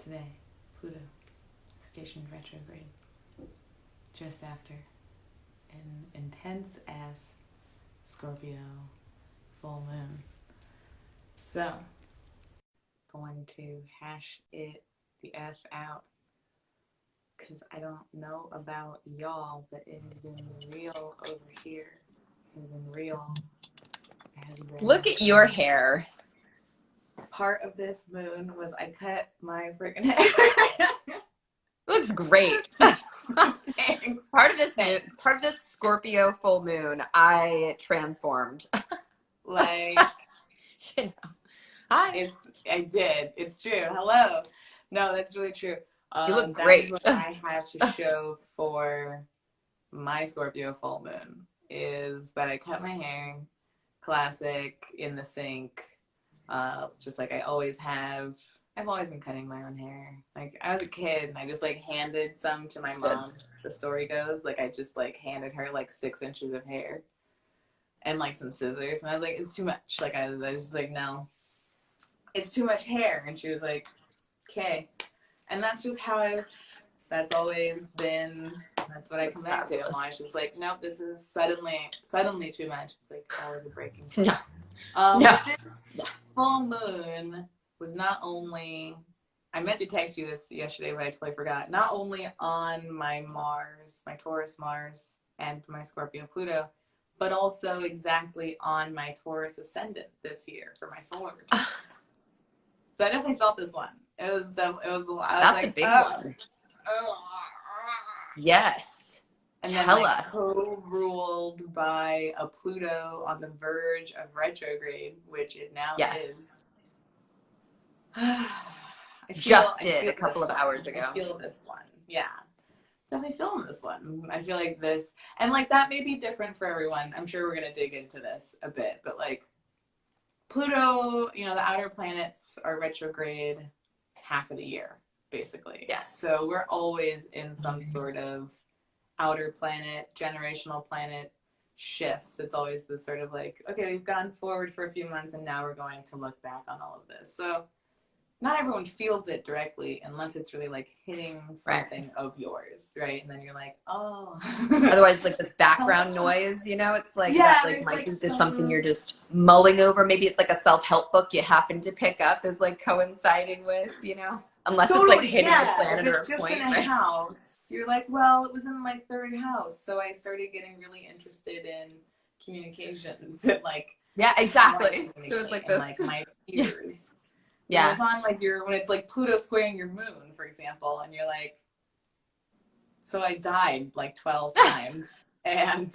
today, Pluto stationed retrograde just after an intense ass Scorpio full moon. So, going to hash it the F out because I don't know about y'all, but it has been real over here. It has been real. It has been Look at your hair. part of this moon was I cut my freaking hair. Looks great. Thanks. Part of this Scorpio full moon, I transformed. Like, You know. Hi. I did. It's true. Hello. No, that's really true. You look That great. is what I have to show for my Scorpio full moon is that I cut my hair, classic, in the sink, just like I always have. I've always been cutting my own hair. Like I was a kid and I just like handed some to my mom. The story goes, like I just like handed her like 6 inches of hair and like some scissors, and I was like, it's too much. Like I was like, no, it's too much hair, and she was like, okay. And that's just how that's always been, that's what I come back to. I'm always just like, nope, this is suddenly too much. It's like always a breaking point. No. But this full moon was not only, I meant to text you this yesterday, but I totally forgot, not only on my Mars, my Taurus Mars, and my Scorpio Pluto, but also exactly on my Taurus ascendant this year for my solar return. So I definitely felt this one. It was a lot. That's a big one. Yes. And Tell then us. co-ruled by a Pluto on the verge of retrograde, which it now is. Just did a couple of hours ago. I feel this one. Yeah. Definitely feeling this one. I feel like this, and like that may be different for everyone. I'm sure we're going to dig into this a bit, but like Pluto, you know, the outer planets are retrograde half of the year, basically. Yes. So we're always in some sort of outer planet, generational planet shifts. It's always this sort of like, okay, we've gone forward for a few months and now we're going to look back on all of this. So not everyone feels it directly unless it's really like hitting something of yours, right? And then you're like, oh. Otherwise, like this background noise, you know, it's like yeah, that like might be just something you're just mulling over. Maybe it's like a self-help book you happen to pick up is like coinciding with, you know, unless it's like hitting a planet or a just point. In a house, you're like, well, it was in my third house, so I started getting really interested in communications and like exactly. So it's like this, like my peers. Yeah. It's on like when it's like Pluto squaring your moon, for example, and you're like, so I died like 12 times, and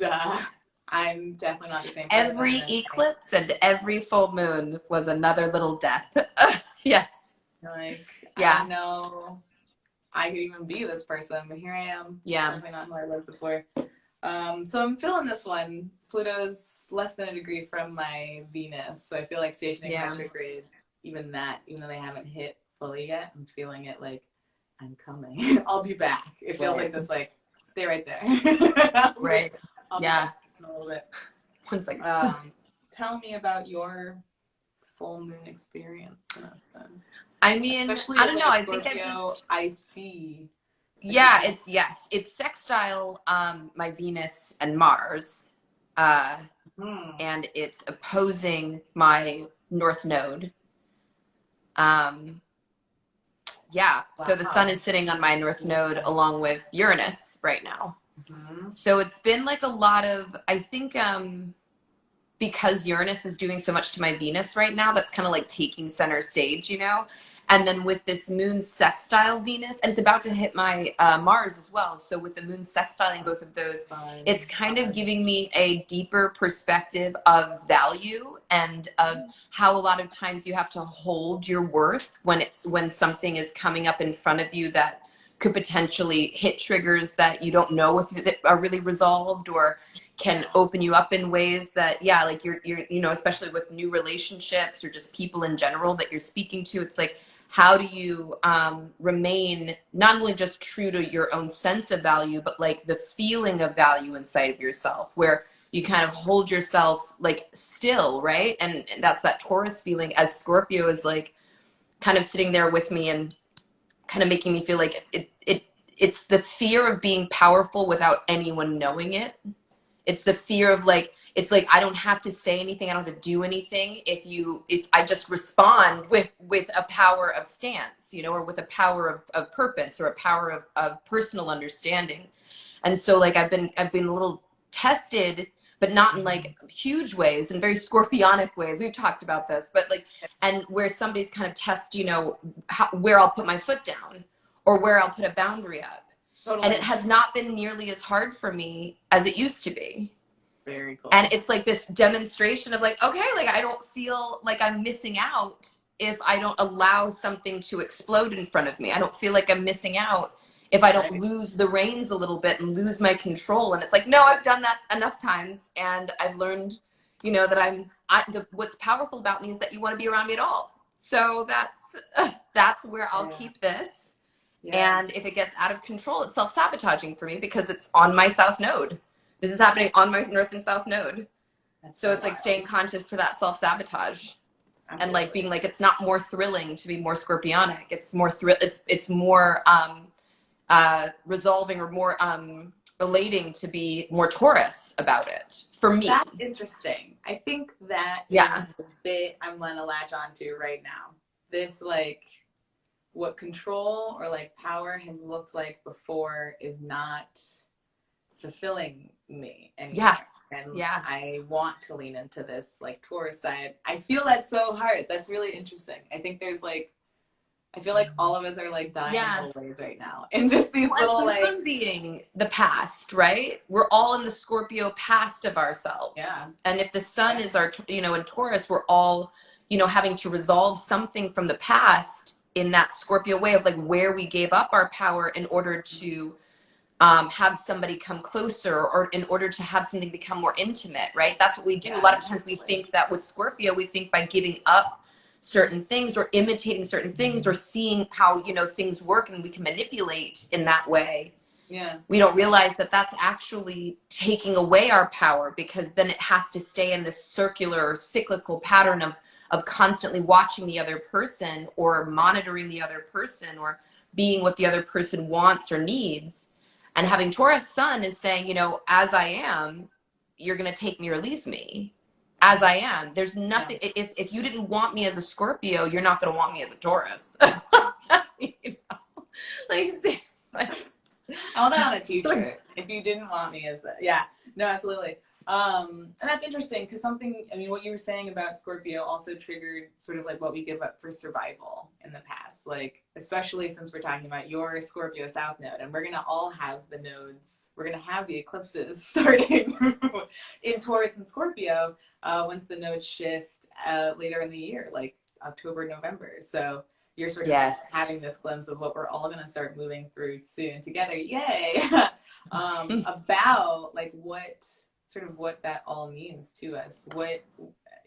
I'm definitely not the same person. Every eclipse and every full moon was another little death. Yes. Like, I don't know I could even be this person, but here I am. Yeah. Definitely not who I was before. So I'm feeling this one. Pluto's less than a degree from my Venus, so I feel like stationing retrograde, even though they haven't hit fully yet, I'm feeling it like I'm coming. I'll be back. It feels like this, like, stay right there. Right. I'll be back in a little bit. It's like, tell me about your full moon experience. I mean, especially I don't know. I Scorpio, think I see. Yeah, it's sextile my Venus and Mars, and it's opposing my North Node. So the sun is sitting on my North Node along with Uranus right now. So it's been like a lot of, I think, because Uranus is doing so much to my Venus right now, that's kind of like taking center stage, you know? And then with this moon sextile Venus, and it's about to hit my Mars as well. So with the moon sextiling both of those, it's kind of giving me a deeper perspective of value and of how a lot of times you have to hold your worth when something is coming up in front of you that could potentially hit triggers that you don't know if they are really resolved or can open you up in ways that, like you're, you know, especially with new relationships or just people in general that you're speaking to. It's like, how do you remain not only just true to your own sense of value, but like the feeling of value inside of yourself, where you kind of hold yourself like still, right? And that's that Taurus feeling, as Scorpio is like kind of sitting there with me and kind of making me feel like it's the fear of being powerful without anyone knowing it. It's the fear of like, it's like I don't have to say anything, I don't have to do anything if I just respond with a power of stance, you know, or with a power of purpose, or a power of personal understanding. And so like I've been a little tested, but not in like huge ways, in very scorpionic ways. We've talked about this, but like, and where somebody's kind of test, you know, where I'll put my foot down or where I'll put a boundary up. Totally. And it has not been nearly as hard for me as it used to be. Very cool. And it's like this demonstration of like, okay, like I don't feel like I'm missing out if I don't allow something to explode in front of me. I don't feel like I'm missing out if I don't lose the reins a little bit and lose my control. And it's like, no, I've done that enough times, and I've learned, you know, that what's powerful about me is that you want to be around me at all. So that's where I'll keep this. Yes. And if it gets out of control, it's self-sabotaging for me because it's on my south node. This is happening on my north and south node. So it's like staying conscious to that self-sabotage. Absolutely. And like being like, it's not more thrilling to be more scorpionic. It's more it's more resolving or more elating to be more Taurus about it for me. That's interesting. I think that is the bit I'm going to latch onto right now. This like what control or like power has looked like before is not fulfilling me anymore. And I want to lean into this like Taurus side. I feel that's so hard. That's really interesting. I think there's like, I feel like all of us are like dying in little ways right now. And just these little like being the past, right? We're all in the Scorpio past of ourselves. Yeah. And if the sun is our, you know, in Taurus, we're all, you know, having to resolve something from the past in that Scorpio way of like where we gave up our power in order to have somebody come closer, or in order to have something become more intimate, right? That's what we do. A lot of times we think that with Scorpio, we think by giving up certain things or imitating certain things or seeing how, you know, things work and we can manipulate in that way. Yeah. We don't realize that that's actually taking away our power, because then it has to stay in this circular cyclical pattern of constantly watching the other person or monitoring the other person or being what the other person wants or needs. And having Taurus sun is saying, you know, as I am, you're going to take me or leave me. As I am. There's nothing. Yeah. If you didn't want me as a Scorpio, you're not going to want me as a Taurus. You know? Like, I want that on a t-shirt. If you didn't want me as that. Yeah. No, absolutely. And that's interesting because something, I mean, what you were saying about Scorpio also triggered sort of like what we give up for survival in the past, like, especially since we're talking about your Scorpio South node, and we're going to all have the nodes, we're going to have the eclipses starting in Taurus and Scorpio once the nodes shift later in the year, like October, November. So you're sort of having this glimpse of what we're all going to start moving through soon together. Yay! About like what that all means to us, what,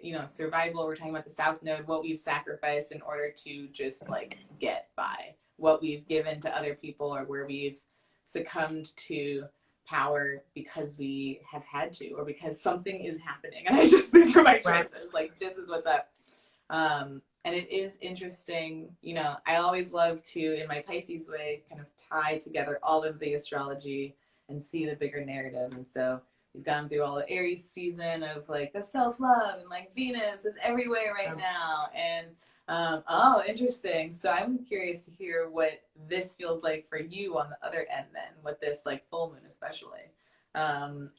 you know, survival, we're talking about the South Node, what we've sacrificed in order to just like get by, what we've given to other people, or where we've succumbed to power because we have had to, or because something is happening. And these are my choices, like this is what's up. And it is interesting, you know, I always love to, in my Pisces way, kind of tie together all of the astrology and see the bigger narrative. And so we've gone through all the Aries season of like the self-love, and like Venus is everywhere right now. And oh, interesting. So I'm curious to hear what this feels like for you on the other end then, with this like full moon especially,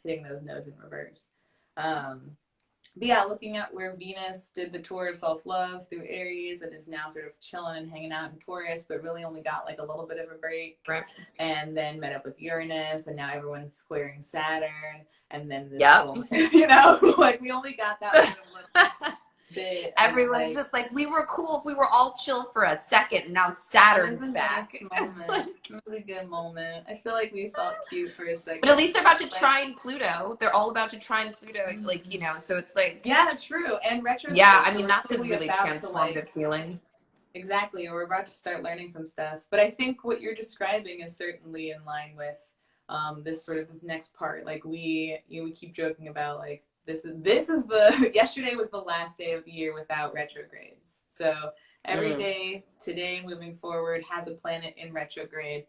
hitting those nodes in reverse. But yeah, looking at where Venus did the tour of self-love through Aries and is now sort of chilling and hanging out in Taurus, but really only got like a little bit of a break. Right. And then met up with Uranus, and now everyone's squaring Saturn. And then this whole, you know, like we only got that kind of little bit. Everyone's like, just like, we were cool if we were all chill for a second, and now Saturn's back. It was a good moment. I feel like we felt cute for a second. But at least they're about to trine Pluto. They're all about to trine Pluto, like, you know, so it's like. Yeah, true. And retrograde. Yeah, I mean, that's a really transformative feeling. Exactly. We're about to start learning some stuff. But I think what you're describing is certainly in line with this next part. Like we keep joking about like, this is the yesterday was the last day of the year without retrogrades. So every day, today, moving forward, has a planet in retrograde.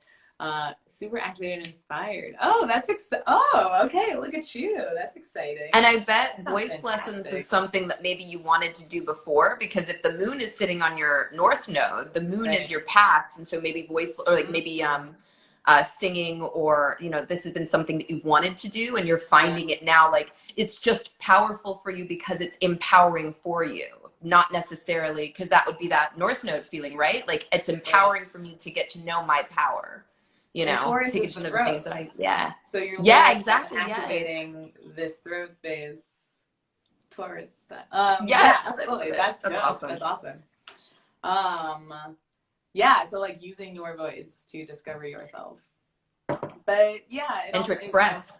Super activated and inspired. Oh, okay. Look at you. That's exciting. And I bet Sounds voice lessons fantastic. is something that maybe you wanted to do before, because if the moon is sitting on your north node, the moon is your past. And so maybe voice, or like maybe singing, or, you know, this has been something that you've wanted to do and you're finding it now. Like, it's just powerful for you because it's empowering for you, not necessarily because that would be that north node feeling, right? Like, it's empowering for me to get to know my power. You know, to get to know the things that I, So you're exactly activating this throat space, Taurus stuff. Absolutely. That's awesome. That's awesome. So like using your voice to discover yourself. But and to express,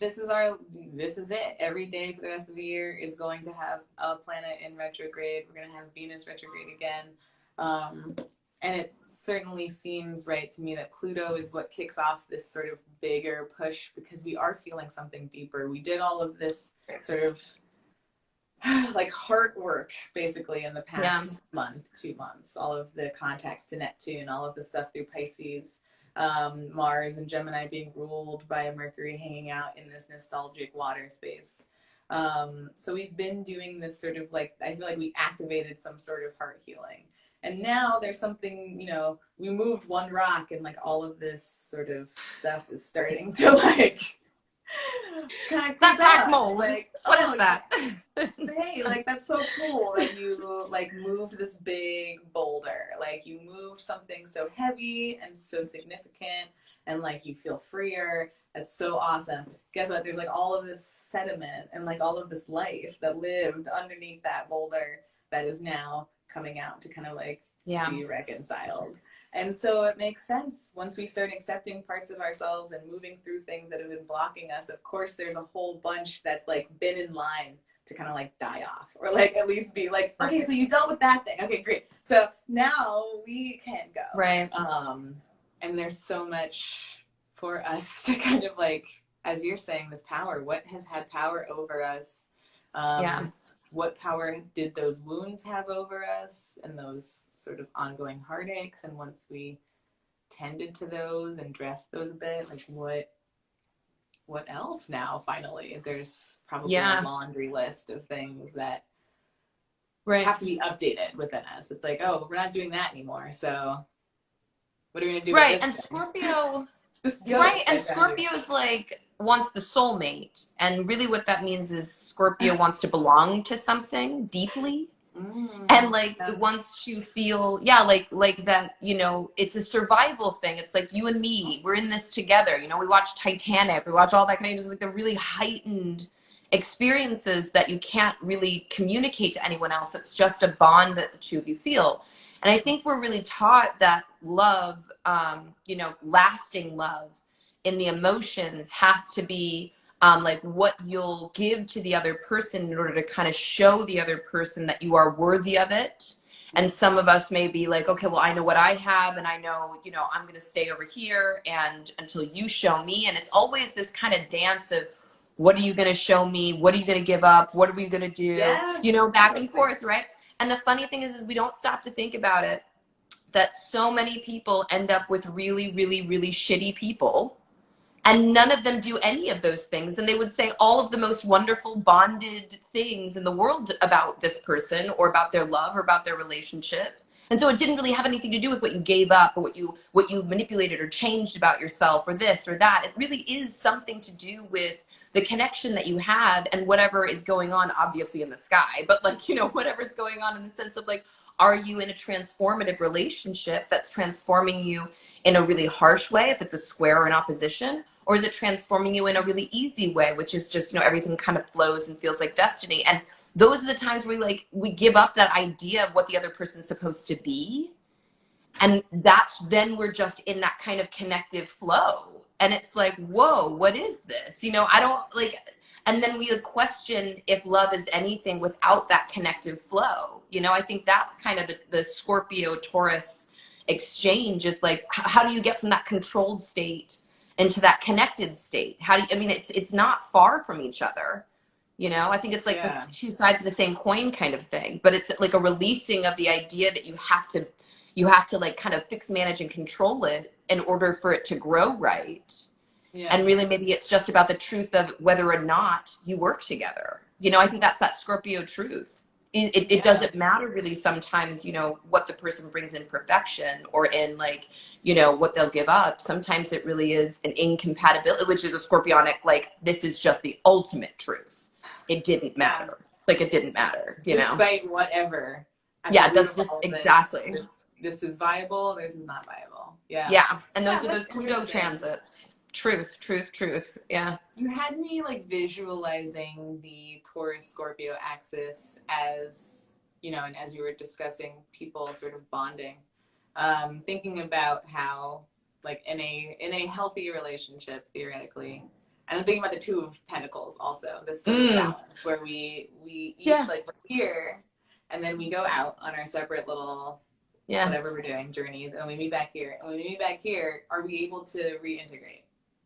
this is it. Every day for the rest of the year is going to have a planet in retrograde. We're going to have Venus retrograde again. And it certainly seems right to me that Pluto is what kicks off this sort of bigger push, because we are feeling something deeper. We did all of this sort of like heart work basically in the past month, 2 months, all of the contacts to Neptune, all of the stuff through Pisces, Mars and Gemini being ruled by a Mercury hanging out in this nostalgic water space. So we've been doing this sort of like, I feel like we activated some sort of heart healing. And now there's something, you know, we moved one rock and like all of this sort of stuff is starting to like kind of that mold. Like, what is that? Hey, like that's so cool that you like moved this big boulder. Like you moved something so heavy and so significant, and like you feel freer. That's so awesome. Guess what? There's like all of this sediment and like all of this life that lived underneath that boulder that is now coming out to kind of like be reconciled. And so it makes sense once we start accepting parts of ourselves and moving through things that have been blocking us. Of course, there's a whole bunch that's like been in line to kind of like die off, or like at least be like, okay, so you dealt with that thing. Okay, great. So now we can go. Right. And there's so much for us to kind of like, as you're saying, this power, what has had power over us? What power did those wounds have over us and those sort of ongoing heartaches? And once we tended to those and dressed those a bit, like what else now? Finally, there's probably a laundry list of things that have to be updated within us. It's like, oh, we're not doing that anymore. So what are we gonna do? Right, with this and thing? Scorpio. Right, and Scorpio's like wants the soulmate, and really what that means is Scorpio wants to belong to something deeply, and like it wants to feel like that, you know, it's a survival thing. It's like you and me, we're in this together, you know. We watch Titanic, we watch all that kind of just like the really heightened experiences that you can't really communicate to anyone else. It's just a bond that the two of you feel. And I think we're really taught that love, you know, lasting love in the emotions has to be like what you'll give to the other person in order to kind of show the other person that you are worthy of it. And some of us may be like, okay, well, I know what I have, and I know, you know, I'm going to stay over here and until you show me. And it's always this kind of dance of, what are you going to show me? What are you going to give up? What are we going to do? You know, back and forth, right? And the funny thing is we don't stop to think about it, that so many people end up with really, really, really shitty people, and none of them do any of those things. And they would say all of the most wonderful bonded things in the world about this person, or about their love, or about their relationship. And so it didn't really have anything to do with what you gave up, or what you manipulated or changed about yourself, or this or that. It really is something to do with the connection that you have and whatever is going on, obviously in the sky, but like, you know, whatever's going on in the sense of like, are you in a transformative relationship that's transforming you in a really harsh way, if it's a square or an opposition, or is it transforming you in a really easy way, which is just, you know, everything kind of flows and feels like destiny? And those are the times where we give up that idea of what the other person's supposed to be. And that's, then we're just in that kind of connective flow. And it's like, whoa, what is this? You know, I don't like, and then we question if love is anything without that connective flow. You know, I think that's kind of the Scorpio Taurus exchange, is like, how do you get from that controlled state into that connected state? How do you, I mean, it's not far from each other. You know, I think it's like the Yeah. two sides of the same coin kind of thing, but it's like a releasing of the idea that you have to like kind of fix, manage, and control it in order for it to grow right. Yeah. And really, maybe it's just about the truth of whether or not you work together. You know, I think that's that Scorpio truth. It Yeah. doesn't matter really sometimes, you know, what the person brings in perfection or in like, you know, what they'll give up. Sometimes it really is an incompatibility, which is a Scorpionic, like, this is just the ultimate truth. It didn't Yeah. matter. Like, it didn't matter, you know? Despite whatever, at the Yeah, root does of this all of exactly. this is viable, this is not viable. Yeah. Yeah. And Yeah, those are those that's Pluto interesting. transits. Truth, truth, truth. Yeah. You had me like visualizing the Taurus Scorpio axis as, you know, and as you were discussing people sort of bonding, thinking about how like in a healthy relationship theoretically, and I'm thinking about the Two of Pentacles also, this sort of Mm. balance where we each Yeah. like we're here and then we go out on our separate little Yeah. whatever we're doing journeys and we meet back here, and when we meet back here, are we able to reintegrate?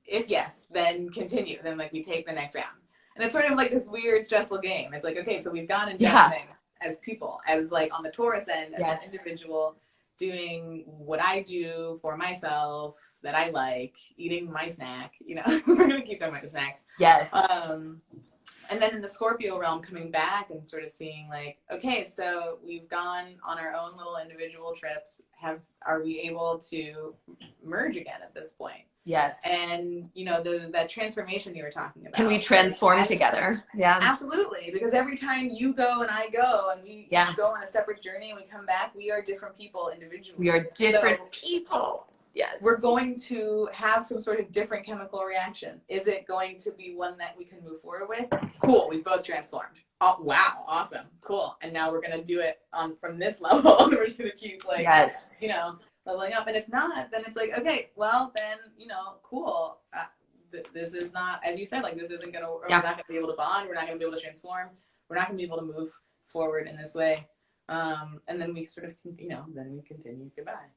If yes, then continue. Then like we take the next round. And it's sort of like this weird stressful game. It's like, okay, so we've gone and done Yeah. things as people, as like on the Taurus end, as Yes. an individual, doing what I do for myself that I like, eating my snack, you know, we're gonna keep talking about the snacks. Yes. And then in the Scorpio realm, coming back and sort of seeing like, okay, so we've gone on our own little individual trips. Are we able to merge again at this point? Yes. And you know, that transformation you were talking about. Can we transform like, together? Yeah. Absolutely, because every time you go and I go, and we Yeah. each go on a separate journey, and we come back, we are different people individually. We are different So people. Yes. we're going to have some sort of different chemical reaction. Is it going to be one that we can move forward with? Cool, we've both transformed. Oh, wow, awesome, cool. And now we're gonna do it from this level. We're just gonna keep like, yes. you know, leveling up. And if not, then it's like, okay, well then, you know, cool. This is not, as you said, like this isn't gonna. Yeah. We're not gonna be able to bond. We're not gonna be able to transform. We're not gonna be able to move forward in this way. And then we sort of, you know, then we continue. Goodbye.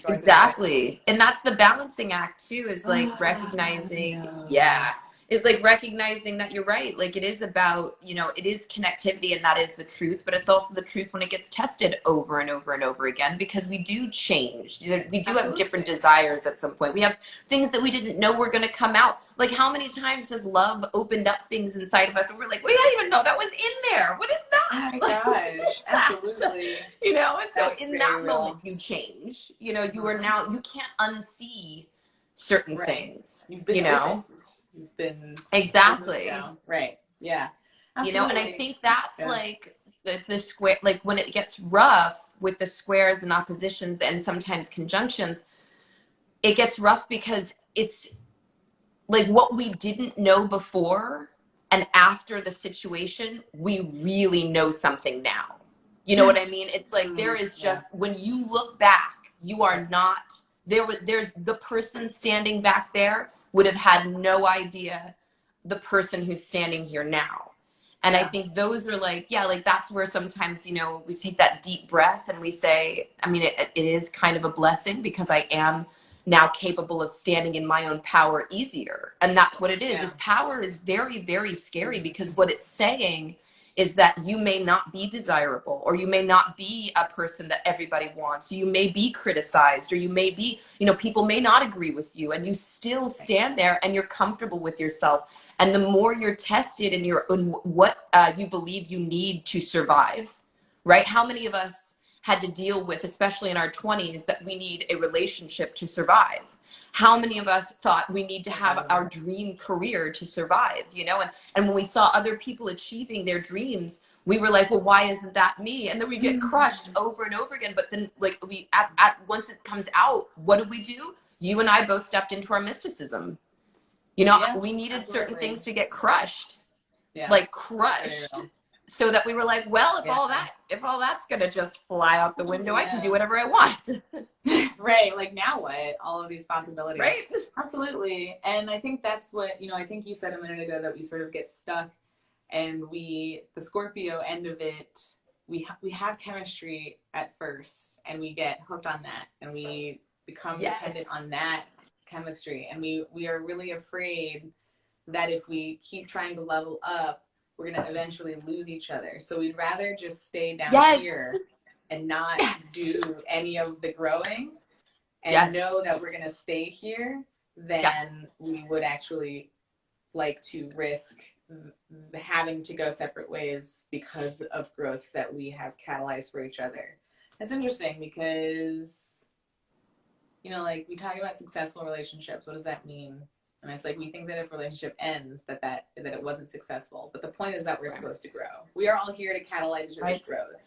Exactly. And that's the balancing act too, is like recognizing, yeah, is like recognizing that you're right. Like it is about, you know, it is connectivity and that is the truth, but it's also the truth when it gets tested over and over and over again, because we do change. We do have different desires at some point. We have things that we didn't know were going to come out. Like how many times has love opened up things inside of us and we're like, we didn't even know that was in there. What is that? Oh my gosh, absolutely. You know, and so That's in that real. moment you change. You know, you are now, you can't unsee certain things. You've been, you know, you've been exactly. You know? Right. Yeah. Absolutely. You know, and I think that's like the square, like when it gets rough with the squares and oppositions and sometimes conjunctions, it gets rough because it's like what we didn't know before, and after the situation, we really know something now. You know what I mean? It's like there is just, when you look back, you are not, there's the person standing back there would have had no idea the person who's standing here now. And I think those are like, yeah, like that's where sometimes, you know, we take that deep breath and we say, I mean, it is kind of a blessing because I am now capable of standing in my own power easier. And that's what it is. This power is very, very scary because what it's saying is that you may not be desirable, or you may not be a person that everybody wants. You may be criticized, or you may be, you know, people may not agree with you, and you still stand there and you're comfortable with yourself. And the more you're tested in what you believe you need to survive, right? How many of us had to deal with, especially in our 20s, that we need a relationship to survive? How many of us thought we need to have our dream career to survive, you know? And when we saw other people achieving their dreams, we were like, well, why isn't that me? And then we get crushed over and over again. But then like once it comes out, what do? You and I both stepped into our mysticism. You know, we needed certain things to get crushed, like crushed, so that we were like, well, if all that's gonna just fly out the window, I can do whatever I want. Right. Like now what? All of these possibilities. Right. Absolutely. And I think that's what, you know, I think you said a minute ago that we sort of get stuck, and the Scorpio end of it, we have chemistry at first, and we get hooked on that, and we become dependent on that chemistry. And we are really afraid that if we keep trying to level up, we're going to eventually lose each other. So we'd rather just stay down Yes. here and not Yes. do any of the growing and Yes. know that we're going to stay here than we would actually like to risk having to go separate ways because of growth that we have catalyzed for each other. It's interesting because, you know, like we talk about successful relationships. What does that mean? And it's like we think that if a relationship ends, that it wasn't successful. But the point is that we're supposed to grow. We are all here to catalyze each other's growth.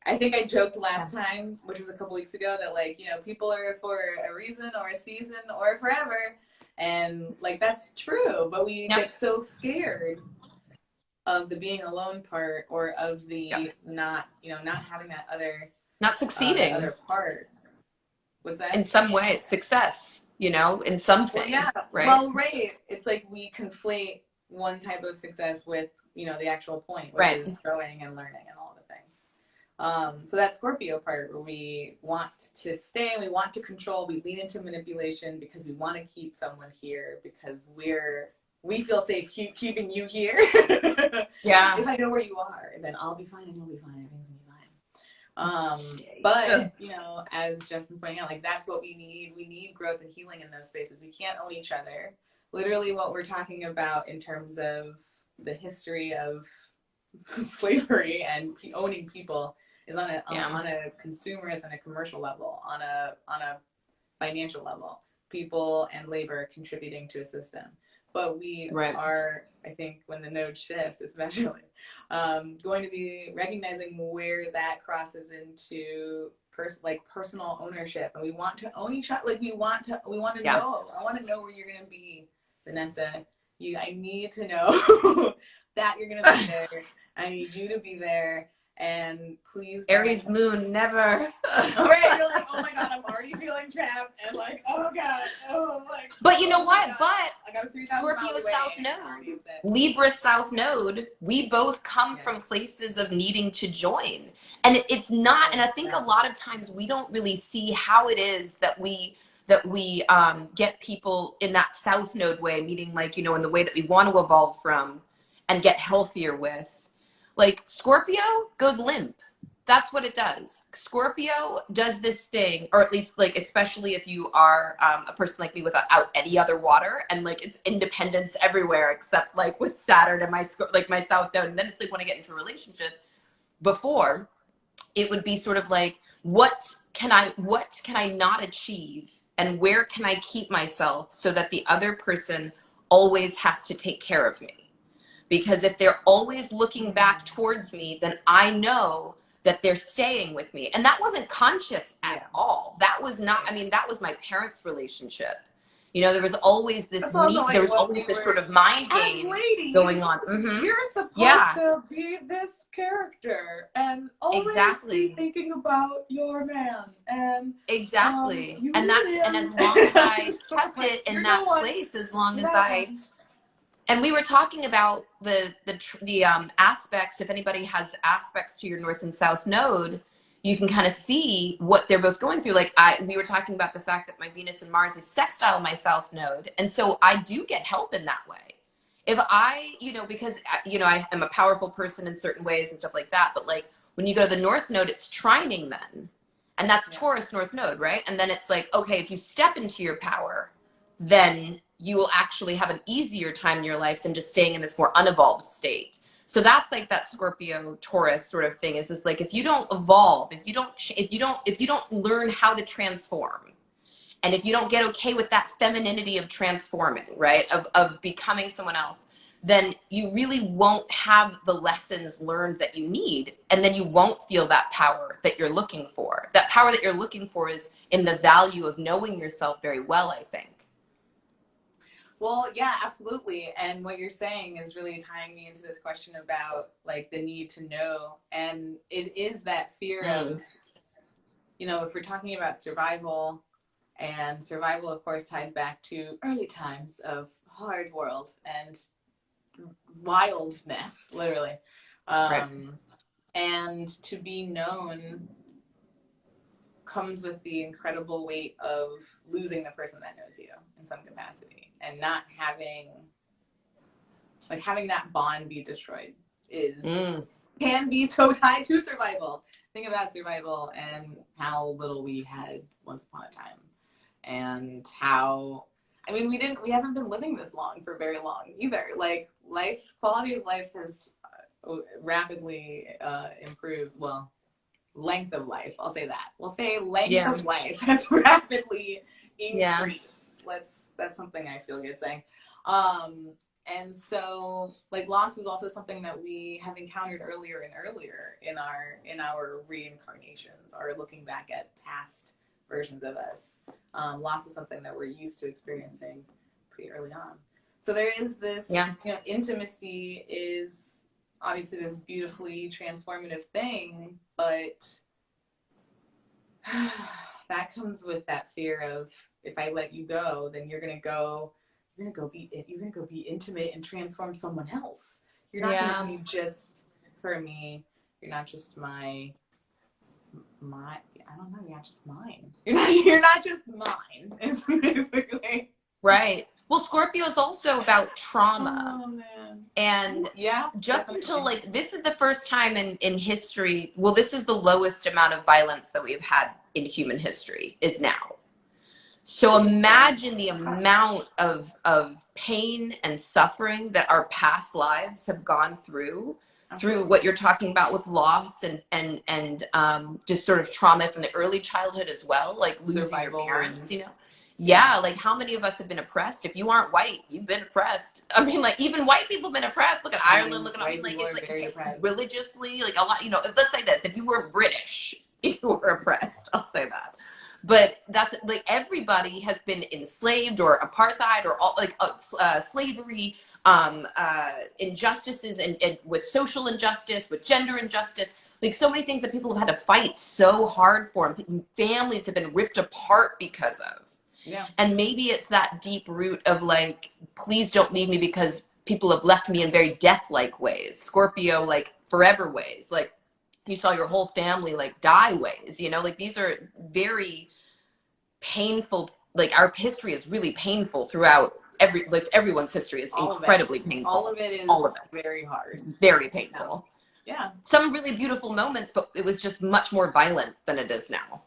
I think I joked last time, which was a couple weeks ago, that like, you know, people are for a reason or a season or forever. And like that's true, but we get so scared of the being alone part or of the not, you know, not having that other not succeeding other part. Was that in some way success, you know, in something? Well, yeah, right. Well, right. It's like we conflate one type of success with, you know, the actual point, which is growing and learning and all the things. So that Scorpio part where we want to stay, we want to control, we lean into manipulation because we want to keep someone here because we feel safe keeping you here. Yeah. If I know where you are, then I'll be fine and you'll be fine. Everything's gonna be fine. But you know, as Justin's pointing out, like that's what we need. We need growth and healing in those spaces. We can't own each other. Literally, what we're talking about in terms of the history of slavery and owning people is on a consumerist and a commercial level, on a financial level, people and labor contributing to a system. But we are, I think, when the nodes shift, especially, going to be recognizing where that crosses into personal ownership, and we want to own each other. Like we want to know. I want to know where you're going to be, Vanessa. I need to know that you're going to be there. I need you to be there. And please Aries moon, never. All right, you're like, oh my God, I'm already feeling trapped and like, oh God, But you know what? But Scorpio South Node, Libra South Node, we both come from places of needing to join. And it's not, and I think a lot of times we don't really see how it is that we get people in that South Node way, meaning like, you know, in the way that we want to evolve from and get healthier with. Like Scorpio goes limp. That's what it does. Scorpio does this thing, or at least like, especially if you are a person like me without any other water, and like it's independence everywhere except like with Saturn and my South Node. And then it's like when I get into a relationship, before it would be sort of like, what can I not achieve, and where can I keep myself so that the other person always has to take care of me? Because if they're always looking back towards me, then I know that they're staying with me. And that wasn't conscious at all. That was not, I mean, that was my parents' relationship. You know, there was always this there was always this sort of mind game going on. Mm-hmm. You're supposed to be this character and always be thinking about your man. And and as long as I kept it in that place, as long as and we were talking about the aspects. If anybody has aspects to your North and South Node, you can kind of see what they're both going through. Like we were talking about the fact that my Venus and Mars is sextile my South Node. And so I do get help in that way. If I, you know, because, you know, I am a powerful person in certain ways and stuff like that. But like when you go to the North Node, it's trining then. And that's Taurus North Node, right? And then it's like, okay, if you step into your power, then you will actually have an easier time in your life than just staying in this more unevolved state. So that's like that Scorpio Taurus sort of thing, is just like, if you don't evolve, if you don't learn how to transform, and if you don't get okay with that femininity of transforming, right, of becoming someone else, then you really won't have the lessons learned that you need, and then you won't feel that power that you're looking for. That power that you're looking for is in the value of knowing yourself very well, I think. Well, yeah, absolutely. And what you're saying is really tying me into this question about like the need to know. And it is that fear of, you know, if we're talking about survival, and survival, of course, ties back to early times of hard world and wildness, literally. And to be known comes with the incredible weight of losing the person that knows you in some capacity and not having like having that bond be destroyed can be so tied to survival. Think about survival and how little we had once upon a time, and how, I mean, we haven't been living this long for very long either. Like quality of life has rapidly improved. Well, length of life, I'll say that. We'll say length of life has rapidly increased. That's something I feel good saying. And so, like, loss was also something that we have encountered earlier and earlier in our reincarnations, or looking back at past versions of us. Loss is something that we're used to experiencing pretty early on. So there is this, intimacy is obviously this beautifully transformative thing, but that comes with that fear of, if I let you go, then you're gonna go be intimate and transform someone else. You're not gonna be just for me. You're not just my. I don't know. You're not just mine. You're not just mine. Is basically right. Well, Scorpio is also about trauma. Oh man. And just definitely. until, like, this is the first time in history. Well, this is the lowest amount of violence that we've had in human history is now. So imagine the amount of pain and suffering that our past lives have gone through what you're talking about with loss and just sort of trauma from the early childhood as well, like losing your parents, like how many of us have been oppressed? If you aren't white, you've been oppressed. I mean, like, even white people have been oppressed. Look at Ireland, look at, I mean, like, it's like religiously, like a lot, let's say this, if you were British, you were oppressed, I'll say that. But that's, like, everybody has been enslaved or apartheid or all, like slavery, injustices, and with social injustice, with gender injustice, like so many things that people have had to fight so hard for, and families have been ripped apart because of. Yeah. And maybe it's that deep root of, like, please don't leave me because people have left me in very death-like ways. Scorpio, like, forever ways. Like, you saw your whole family, like, die ways, like, these are very painful. Like, our history is really painful throughout everyone's history is incredibly painful. All of it is very hard. Very painful. Yeah. Some really beautiful moments, but it was just much more violent than it is now.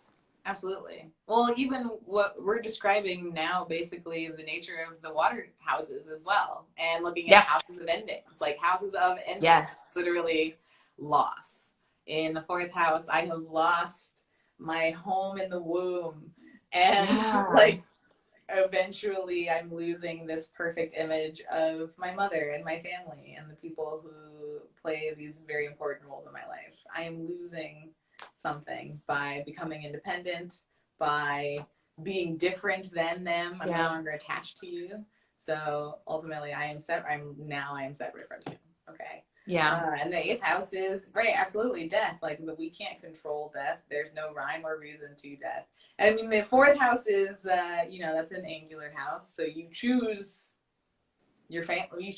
Absolutely. Well, even what we're describing now, basically the nature of the water houses as well, and looking at houses of endings, like houses of endings, literally loss. In the fourth house, I have lost my home in the womb, and like eventually I'm losing this perfect image of my mother and my family and the people who play these very important roles in my life. I am losing something by becoming independent, by being different than them. I'm no longer attached to you. So ultimately I am separate from you. Okay. Yeah. And the eighth house is absolutely death. Like, we can't control death. There's no rhyme or reason to death. I mean, the fourth house is that's an angular house. So you choose your family.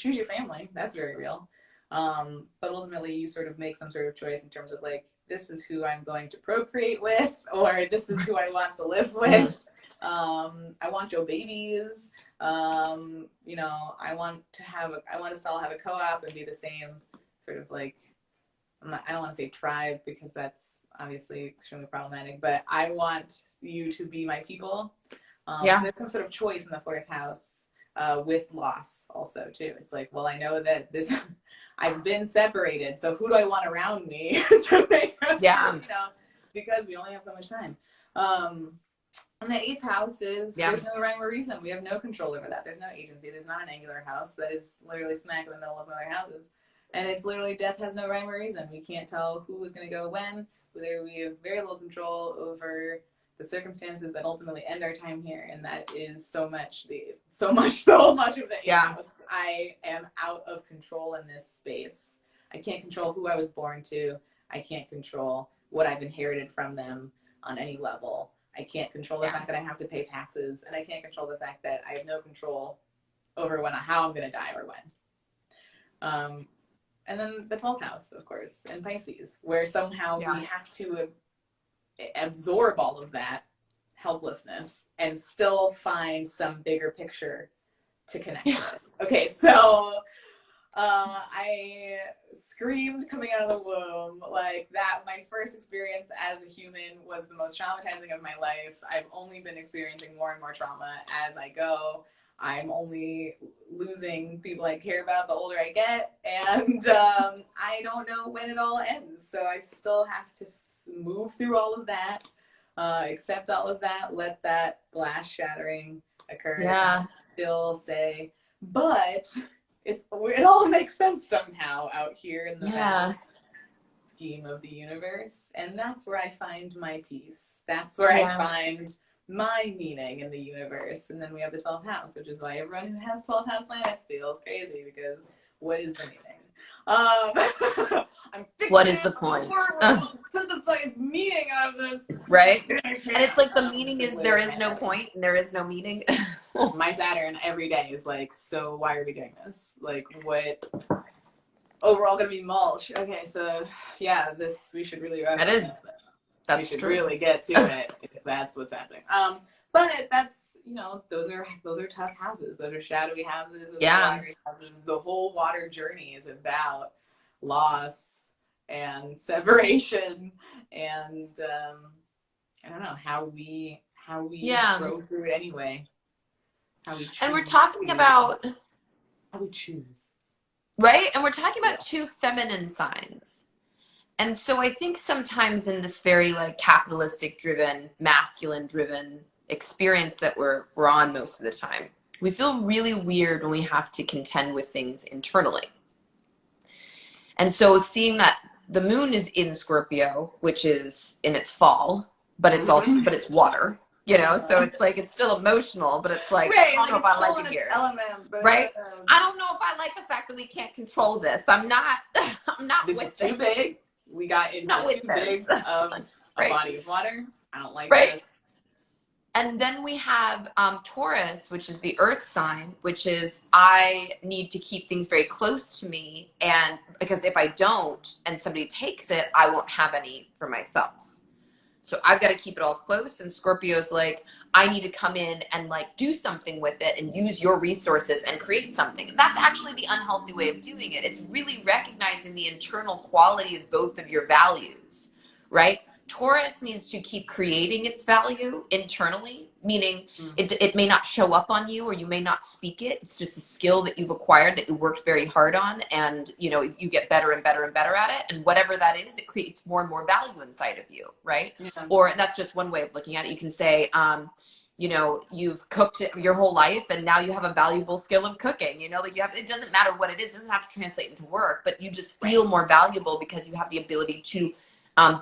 That's very real. But ultimately you sort of make some sort of choice in terms of, like, this is who I'm going to procreate with, or this is who I want to live with. I want your babies. I want to all have a co-op and be the same sort of, like, I don't want to say tribe because that's obviously extremely problematic, but I want you to be my people. So there's some sort of choice in the fourth house with loss also too. It's like, well, I know that I've been separated, so who do I want around me to make because we only have so much time. And the eighth house is there's no rhyme or reason. We have no control over that. There's no agency. There's not an angular house that is literally smack in the middle of some other houses. And it's literally death has no rhyme or reason. We can't tell who is going to go when. We have very little control over the circumstances that ultimately end our time here, and that is so much of the eighth house. I am out of control in this space. I can't control who I was born to. I can't control what I've inherited from them on any level. I can't control the fact that I have to pay taxes, and I can't control the fact that I have no control over how I'm going to die or when. And then the 12th house, of course, and Pisces, where somehow we have to absorb all of that helplessness and still find some bigger picture to connect with. Okay, so I screamed coming out of the womb. Like that, my first experience as a human was the most traumatizing of my life. I've only been experiencing more and more trauma as I go. I'm only losing people I care about the older I get, and I don't know when it all ends. So I still have to move through all of that, accept all of that, let that glass shattering occur. Yeah. And still say, but it all makes sense somehow out here in the vast scheme of the universe, and that's where I find my peace. That's where I find my meaning in the universe. And then we have the 12th house, which is why everyone who has 12th house planets feels crazy, because what is the meaning? I'm what is the point? To synthesize meaning out of this, right? And it's like the meaning is there is no point and there is no meaning. My Saturn every day is like, so why are we doing this? Like, what? Oh, we're all gonna be mulch. Okay, so yeah, we should really. That's we should true. really get to it if that's what's happening. But that's, those are tough houses. Those are shadowy houses. Those are watery houses. The whole water journey is about loss and separation, and I don't know how we grow through it anyway. How we choose. And we're talking about how we choose. Right? And we're talking about two feminine signs. And so I think sometimes in this very like capitalistic driven, masculine driven experience that we're on most of the time, we feel really weird when we have to contend with things internally. And so seeing that the moon is in Scorpio, which is in its fall, but it's also, but it's water, so it's like, it's still emotional, but it's like, right, I don't know if I like it here. Element, but right? I don't know if I like the fact that we can't control this. I'm not this with is too big. We got into too big of a body of water. I don't like this. And then we have Taurus, which is the earth sign, which is I need to keep things very close to me. And because if I don't and somebody takes it, I won't have any for myself. So I've got to keep it all close. And Scorpio's like, I need to come in and like do something with it and use your resources and create something. And that's actually the unhealthy way of doing it. It's really recognizing the internal quality of both of your values, right? Taurus needs to keep creating its value internally, meaning it may not show up on you or you may not speak it. It's just a skill that you've acquired that you worked very hard on, and you get better and better and better at it. And whatever that is, it creates more and more value inside of you, right? Yeah. Or that's just one way of looking at it. You can say, you've cooked your whole life and now you have a valuable skill of cooking, it doesn't matter what it is. It doesn't have to translate into work, but you just feel more valuable because you have the ability to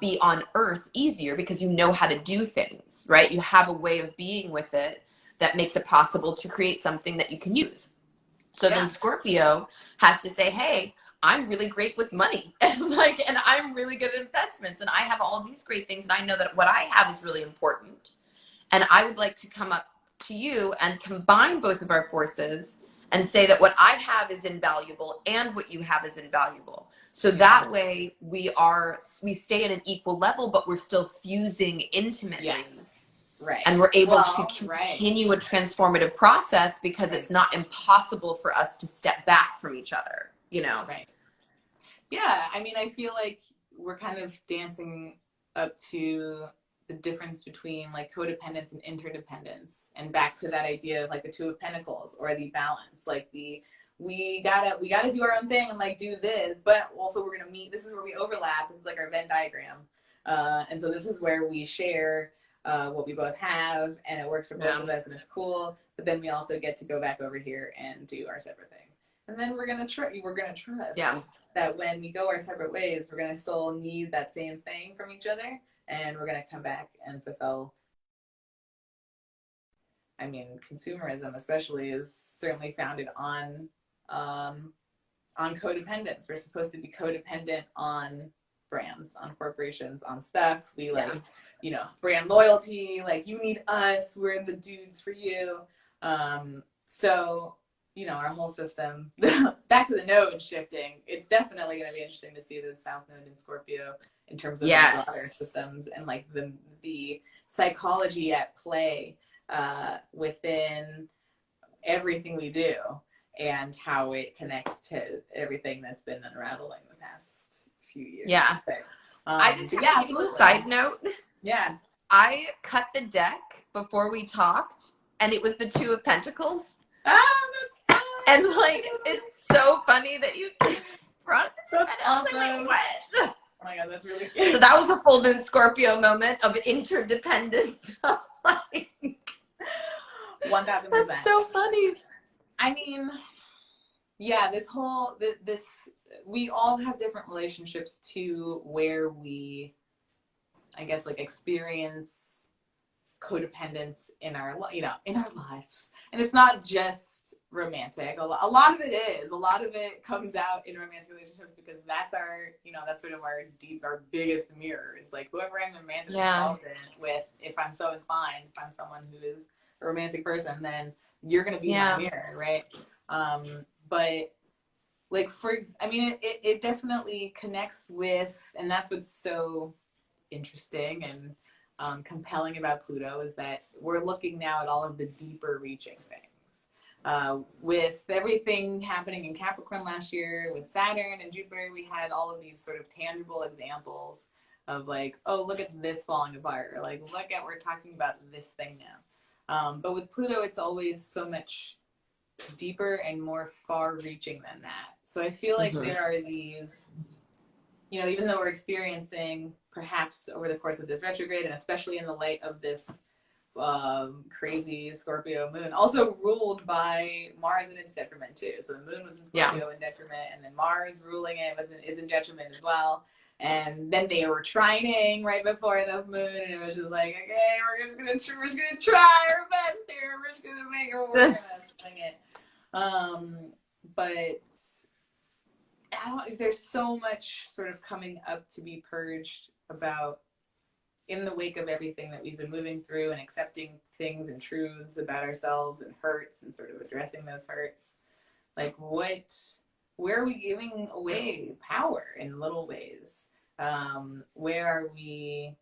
be on earth easier because you know how to do things, right? You have a way of being with it that makes it possible to create something that you can use. So then Scorpio has to say, hey, I'm really great with money and I'm really good at investments and I have all these great things and I know that what I have is really important. And I would like to come up to you and combine both of our forces and say that what I have is invaluable and what you have is invaluable. So that way we stay at an equal level, but we're still fusing intimately. Yes. Right. And we're able to continue a transformative process because it's not impossible for us to step back from each other, Right. Yeah. I mean, I feel like we're kind of dancing up to the difference between like codependence and interdependence, and back to that idea of like the Two of Pentacles or the balance, like we gotta do our own thing and like do this, but also we're gonna meet. This is where we overlap. This is like our Venn diagram, and so this is where we share what we both have, and it works for both of us, and it's cool. But then we also get to go back over here and do our separate things, and then we're gonna trust that when we go our separate ways, we're gonna still need that same thing from each other, and we're gonna come back and fulfill. I mean, consumerism especially is certainly founded on codependence. We're supposed to be codependent on brands, on corporations, on stuff. We brand loyalty, like you need us, we're the dudes for you. So, our whole system, back to the node shifting, it's definitely going to be interesting to see the South Node in Scorpio in terms of the broader systems and like the psychology at play within everything we do. and how it connects to everything that's been unraveling the past few years. Yeah. But, I just have a side note. Yeah. I cut the deck before we talked, and it was the Two of Pentacles. Ah, that's fun. And like, it's so funny that you brought it. That's awesome. Like, what? Oh my god, that's really cute. So that was a full moon Scorpio moment of interdependence. Like, 1000%. That's so funny. I mean, yeah, this we all have different relationships to where we, I guess, like experience codependence in our lives, and it's not just romantic. A lot of it is. A lot of it comes out in romantic relationships because that's that's sort of our biggest mirror is like whoever I'm romantically involved in with. If I'm so inclined, if I'm someone who is a romantic person, then you're gonna be my mirror, right? But like it definitely connects with, and that's what's so interesting and compelling about Pluto is that we're looking now at all of the deeper reaching things. With everything happening in Capricorn last year, with Saturn and Jupiter, we had all of these sort of tangible examples of like, oh, look at this falling apart, or like, we're talking about this thing now. But with Pluto, it's always so much deeper and more far-reaching than that. So I feel like there are these, even though we're experiencing perhaps over the course of this retrograde, and especially in the light of this crazy Scorpio moon, also ruled by Mars in its detriment too. So the moon was in Scorpio in detriment, and then Mars ruling it is in detriment as well. And then they were trining right before the moon, and it was just like, okay, we're just gonna try our best here. We're just gonna make it work. We're gonna swing it. But there's so much sort of coming up to be purged about in the wake of everything that we've been moving through and accepting things and truths about ourselves and hurts and sort of addressing those hurts. Like where are we giving away power in little ways? Where are we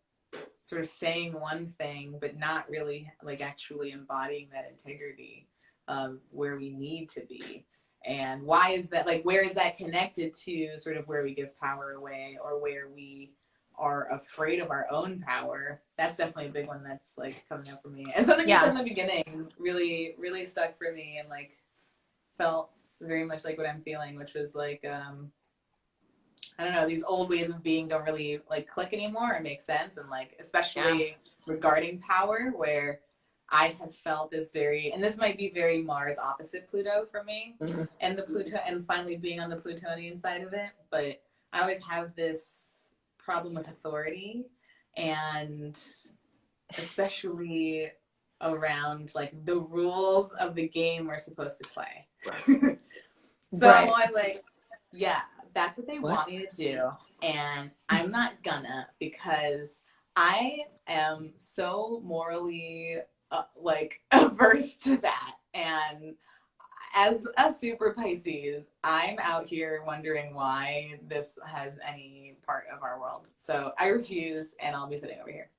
sort of saying one thing but not really like actually embodying that integrity of where we need to be? And why is that, like, where is that connected to sort of where we give power away or where we are afraid of our own power? That's definitely a big one that's like coming up for me. And something you said in the beginning really, really stuck for me and like felt very much like what I'm feeling, which was like, I don't know, these old ways of being don't really like click anymore or make sense. And like, especially regarding power, where I have felt this and this might be very Mars opposite Pluto for me, and the Pluto, and finally being on the Plutonian side of it. But I always have this problem with authority, and especially around like the rules of the game we're supposed to play. So I'm always like, yeah, that's what they want me to do, and I'm not gonna, because I am so morally like averse to that. And as a super Pisces, I'm out here wondering why this has any part of our world. So I refuse, and I'll be sitting over here.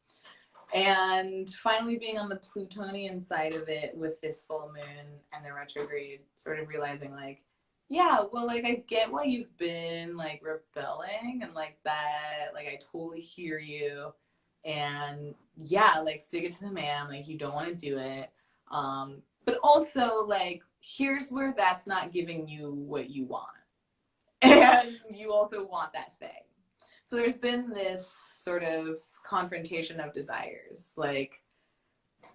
And finally being on the Plutonian side of it with this full moon and the retrograde, sort of realizing like, yeah, well, like I get why you've been like rebelling and like that, like I totally hear you. And yeah, like stick it to the man, like you don't want to do it. But also like, here's where that's not giving you what you want. And you also want that thing. So there's been this sort of confrontation of desires. Like,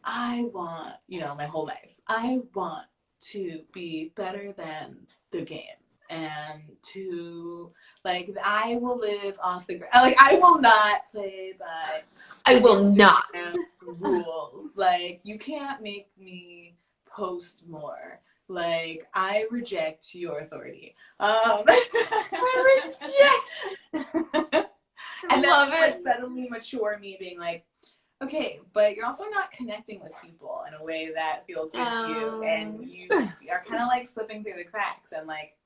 I want, my whole life, I want to be better than the game. And to, like, I will live off the ground. Like, I will not play by rules. Like, you can't make me post more. Like, I reject your authority. I reject. And then like suddenly mature me being like, okay, but you're also not connecting with people in a way that feels good to you, and you are kind of like slipping through the cracks, and like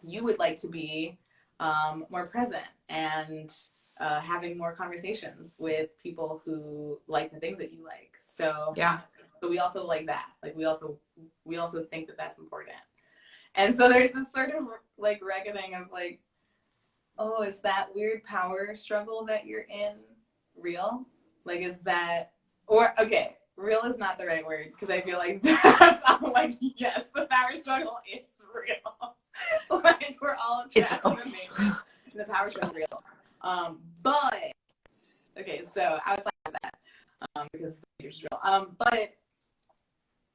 you would like to be more present and having more conversations with people who like the things that you like. So so we also like that. Like we also think that that's important. And so there's this sort of like reckoning of like, oh, is that weird power struggle that you're in real? Like, is that, or, okay, real is not the right word, because I feel like that's, I'm like, yes, the power struggle is real. Like, we're all trapped in the matrix, and the power struggle is real. But, okay, so outside of that, because the matrix is real, but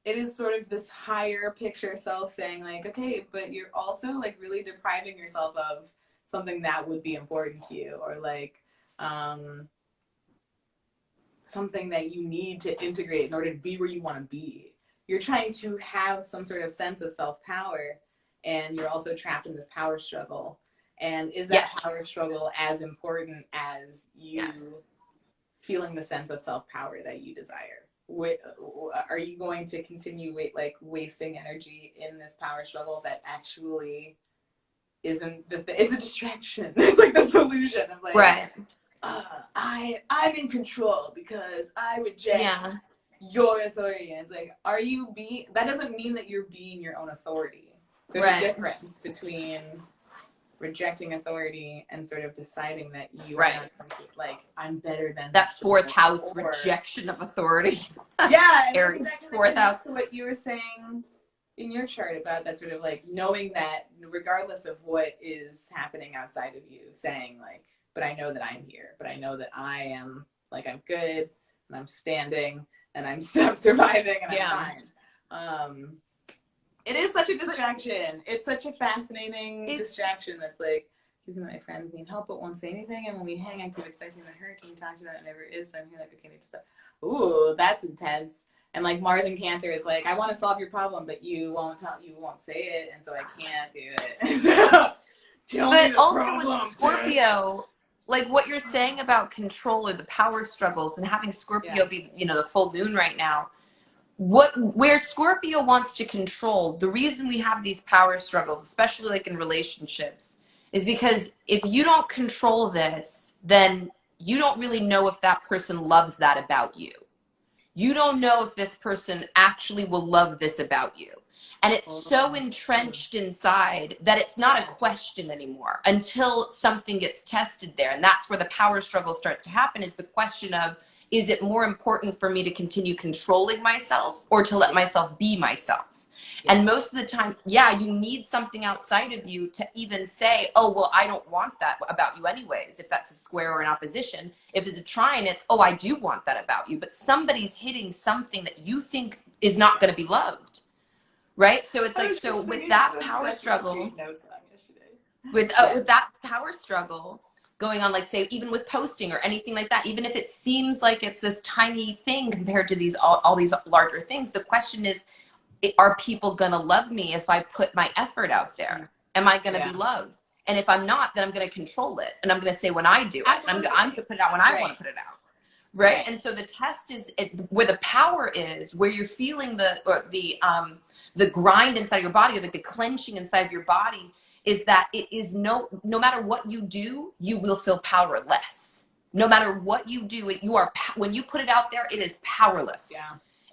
it is sort of this higher picture self saying like, okay, but you're also like really depriving yourself of something that would be important to you, or like something that you need to integrate in order to be where you want to be. You're trying to have some sort of sense of self-power, and you're also trapped in this power struggle. And is that power struggle as important as you feeling the sense of self-power that you desire? Are you going to continue wasting energy in this power struggle that actually isn't it's a distraction? It's like this illusion of like, right. I'm in control because I reject your authority. And it's like, that doesn't mean that you're being your own authority. There's a difference between rejecting authority and sort of deciding that you are not like, I'm better than that fourth house rejection of authority. Yeah, and Aries, that fourth house. To what you were saying in your chart about that sort of like knowing that regardless of what is happening outside of you, saying like, but I know that I'm here, but I know that I am like, I'm good and I'm standing and I'm surviving and I'm fine. It is such a distraction. It's such a fascinating distraction that's like, excuse me, my friends need help but won't say anything. And when we hang, I keep expecting the hurt and we talk to that it never is. So I'm here like, okay, need to stop. Ooh, that's intense. And like Mars in Cancer is like, I want to solve your problem, but you won't say it. And so I can't do it. So, but also problem, with Scorpio, like what you're saying about control or the power struggles and having Scorpio be, the full moon right now, where Scorpio wants to control, the reason we have these power struggles, especially like in relationships, is because if you don't control this, then you don't really know if that person loves that about you. You don't know if this person actually will love this about you. And it's so entrenched inside that it's not a question anymore until something gets tested there. And that's where the power struggle starts to happen, is the question of, is it more important for me to continue controlling myself or to let myself be myself? And most of the time, you need something outside of you to even say, oh, well, I don't want that about you anyways, if that's a square or an opposition. If it's a trine, it's, oh, I do want that about you. But somebody's hitting something that you think is not going to be loved, right? So it's like, so with that power struggle, with that power struggle going on, like say, even with posting or anything like that, even if it seems like it's this tiny thing compared to these all these larger things, the question is, are people gonna love me if I put my effort out there? Am I gonna be loved? And if I'm not, then I'm gonna control it, and I'm gonna say when I do it, and I'm gonna put it out when I want to put it out, right? And so the test is where the power is, where you're feeling the grind inside your body, or like the clenching inside of your body, is that it is no matter what you do, you will feel powerless. No matter what you do, when you put it out there, it is powerless.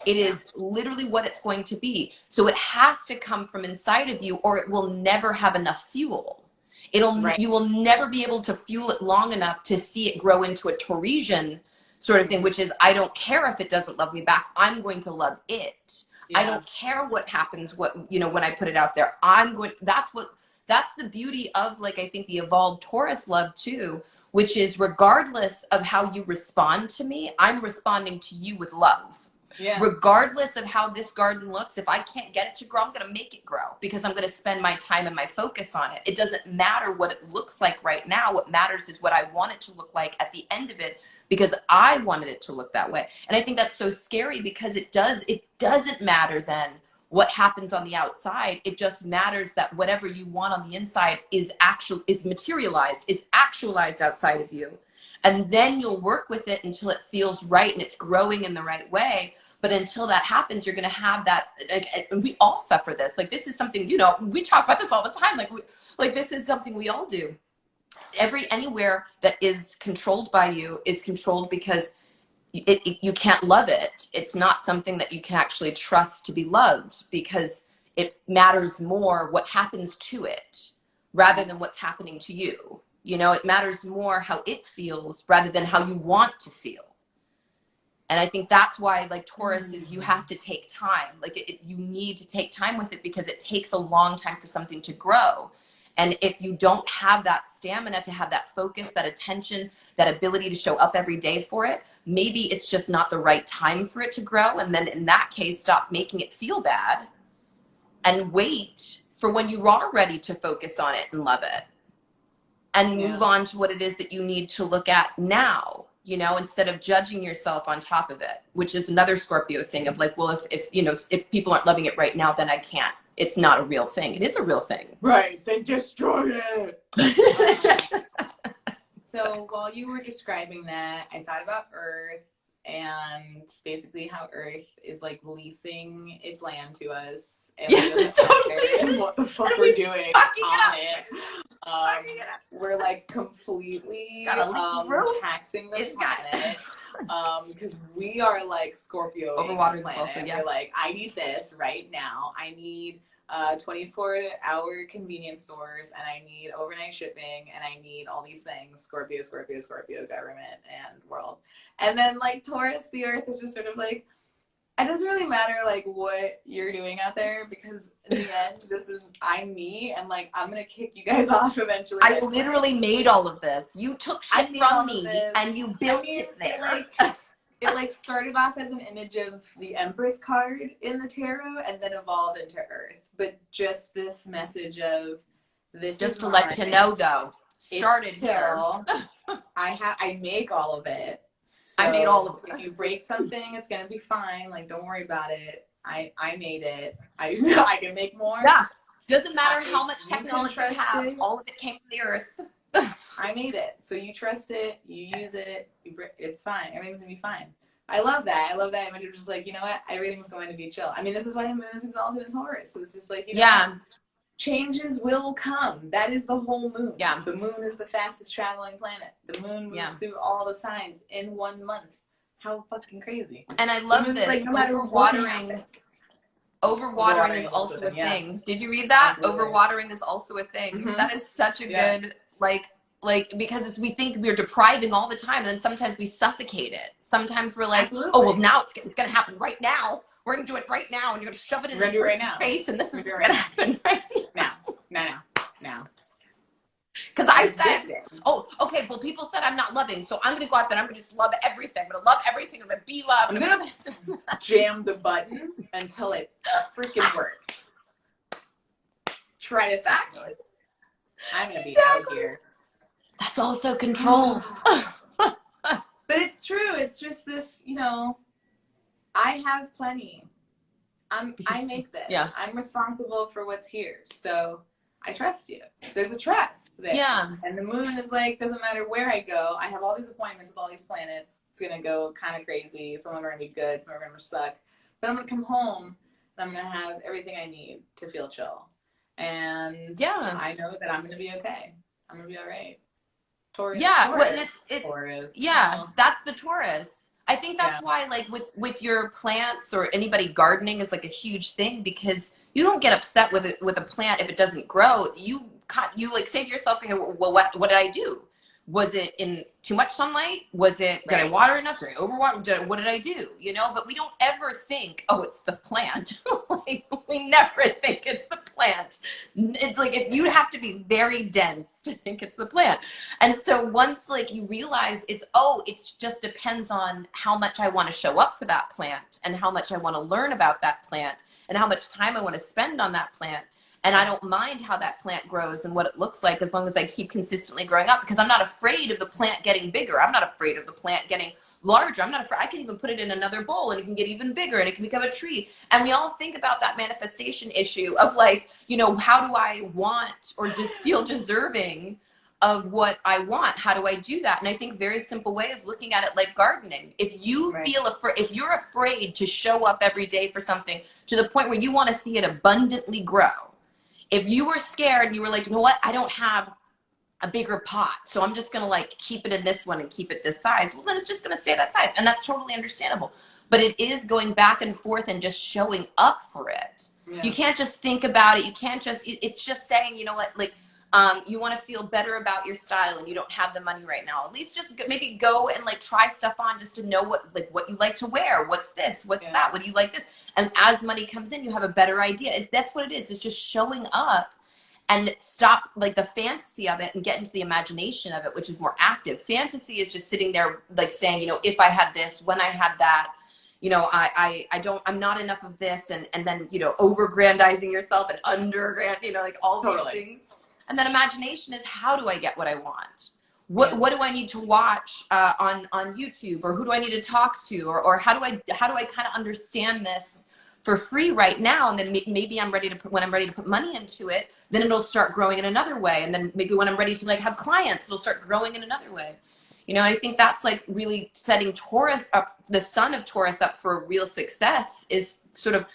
It is literally what it's going to be. So it has to come from inside of you, or it will never have enough fuel. You will never be able to fuel it long enough to see it grow into a Tauresian sort of thing, which is, I don't care if it doesn't love me back. I'm going to love it. I don't care what happens, when I put it out there. That's the beauty of, like, I think the evolved Taurus love too, which is regardless of how you respond to me, I'm responding to you with love. Regardless of how this garden looks, if I can't get it to grow, I'm going to make it grow, because I'm going to spend my time and my focus on it. It doesn't matter what it looks like right now. What matters is what I want it to look like at the end of it, because I wanted it to look that way. And I think that's so scary, because it doesn't matter then what happens on the outside. It just matters that whatever you want on the inside is materialized, is actualized outside of you. And then you'll work with it until it feels right and it's growing in the right way. But until that happens, you're going to have that, and we all suffer this. Like, this is something, we talk about this all the time. Like this is something we all do. Anywhere that is controlled by you is controlled because you can't love it. It's not something that you can actually trust to be loved, because it matters more what happens to it rather than what's happening to you. You know, it matters more how it feels rather than how you want to feel. And I think that's why, like, Taurus is, you have to take time. Like, you need to take time with it because it takes a long time for something to grow. And if you don't have that stamina to have that focus, that attention, that ability to show up every day for it, maybe it's just not the right time for it to grow. And then in that case, stop making it feel bad and wait for when you are ready to focus on it and love it. And move on to what it is that you need to look at now, you know, instead of judging yourself on top of it, which is another Scorpio thing of like, well, if you know, if people aren't loving it right now, then I can't. It's not a real thing. It is a real thing. Right. They destroyed it. So while you were describing that, I thought about Earth and basically how Earth is like leasing its land to us. And yes, totally. And what the fuck we're doing on it. We're like completely taxing the planet because we are like Scorpio overwatering the planet. Also, We're like, I need this right now. I need 24-hour convenience stores, and I need overnight shipping, and I need all these things. Scorpio, Scorpio, Scorpio, government and world. And then like Taurus, the Earth is just sort of like, it doesn't really matter like what you're doing out there because in the end, I'm me, and like I'm gonna kick you guys off eventually. I literally made all of this. You took shit from me and you built it there. It like started off as an image of the Empress card in the tarot and then evolved into Earth. But just this message of this just is to let you know though, started here. I make all of it. So I made all of it. If you break something, it's gonna be fine. Like, don't worry about it. I made it. I can make more. Yeah. Doesn't matter how much technology you have. All of it came from the Earth. I made it. So you trust it. You use it. It's fine. Everything's gonna be fine. I love that. I love that image of just like, you know what? Everything's going to be chill. I mean, this is why the moon is exalted in Taurus. Because it's just like, you know, changes will come. That is the whole moon. Yeah. The moon is the fastest traveling planet. The moon moves through all the signs in 1 month. How fucking crazy. And I love this. Like, no matter overwatering is also a thing. Did you read that? Absolutely. Overwatering is also a thing. Mm-hmm. That is such a good, like because we think we're depriving all the time, and then sometimes we suffocate it. Sometimes we're like, oh, well, now it's going to happen right now. We're going to do it right now, and you're going to shove it in this person's face, and this is going to happen right now. Now. Because I said, oh, okay, well, people said I'm not loving, so I'm going to go out there and I'm going to just love everything. I'm going to love everything. I'm going to be loved. I'm going to jam the button until it freaking works. Try to stop it. I'm going to be out here. That's also control. But it's true. It's just this, you know, I have plenty. I make this. Yeah. I'm responsible for what's here. So I trust you. There's a trust there. Yeah. And the moon is like, doesn't matter where I go. I have all these appointments with all these planets. It's going to go kind of crazy. Some of them are going to be good. Some of them are going to suck. But I'm going to come home and I'm going to have everything I need to feel chill. And I know that I'm going to be okay. I'm going to be all right. Taurus. Well, and it's Taurus. That's the Taurus. I think that's why, like, with your plants or anybody gardening is like a huge thing, because you don't get upset with a plant if it doesn't grow. You like say to yourself, okay, well, what did I do? Was it in too much sunlight? Did I water enough? Did I overwater? What did I do? You know, but we don't ever think, oh, it's the plant. Like, we never think it's the plant. It's like, you have to be very dense to think it's the plant. And so once like you realize it just depends on how much I want to show up for that plant and how much I want to learn about that plant and how much time I want to spend on that plant. And I don't mind how that plant grows and what it looks like as long as I keep consistently growing up, because I'm not afraid of the plant getting bigger. I'm not afraid of the plant getting larger. I'm not afraid. I can even put it in another bowl and it can get even bigger and it can become a tree. And we all think about that manifestation issue of like, you know, how do I want or just feel deserving of what I want? How do I do that? And I think very simple way is looking at it like gardening. If you feel if you're afraid to show up every day for something to the point where you want to see it abundantly grow, if you were scared and you were like, you know what, I don't have a bigger pot, so I'm just going to like keep it in this one and keep it this size, well, then it's just going to stay that size. And that's totally understandable. but it is going back and forth and just showing up for it. Yeah. You can't just think about it. You can't just, it's just saying, you know what, like, you want to feel better about your style and you don't have the money right now. At least just maybe go and like try stuff on just to know what you like to wear. What's this? What's that? What do you like this? And as money comes in, you have a better idea. That's what it is. It's just showing up and stop like the fantasy of it and get into the imagination of it, which is more active. Fantasy is just sitting there like saying, you know, if I had this, when I had that, you know, I'm not enough of this. And then, you know, over-grandizing yourself and under-grand, you know, like all these things. And then imagination is, how do I get what I want? What do I need to watch on YouTube, or who do I need to talk to, or how do I kind of understand this for free right now? And then maybe when I'm ready to put money into it, then it'll start growing in another way. And then maybe when I'm ready to like have clients, it'll start growing in another way. You know, I think that's like really setting Taurus up, the sun of Taurus up for real success, is sort of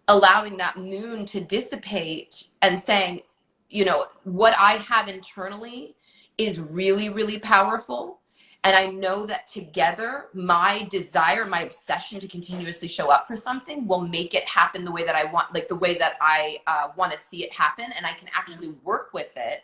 allowing that moon to dissipate and saying, you know, what I have internally is really, really powerful. And I know that together, my desire, my obsession to continuously show up for something will make it happen the way that I want, like the way that I want to see it happen. And I can actually work with it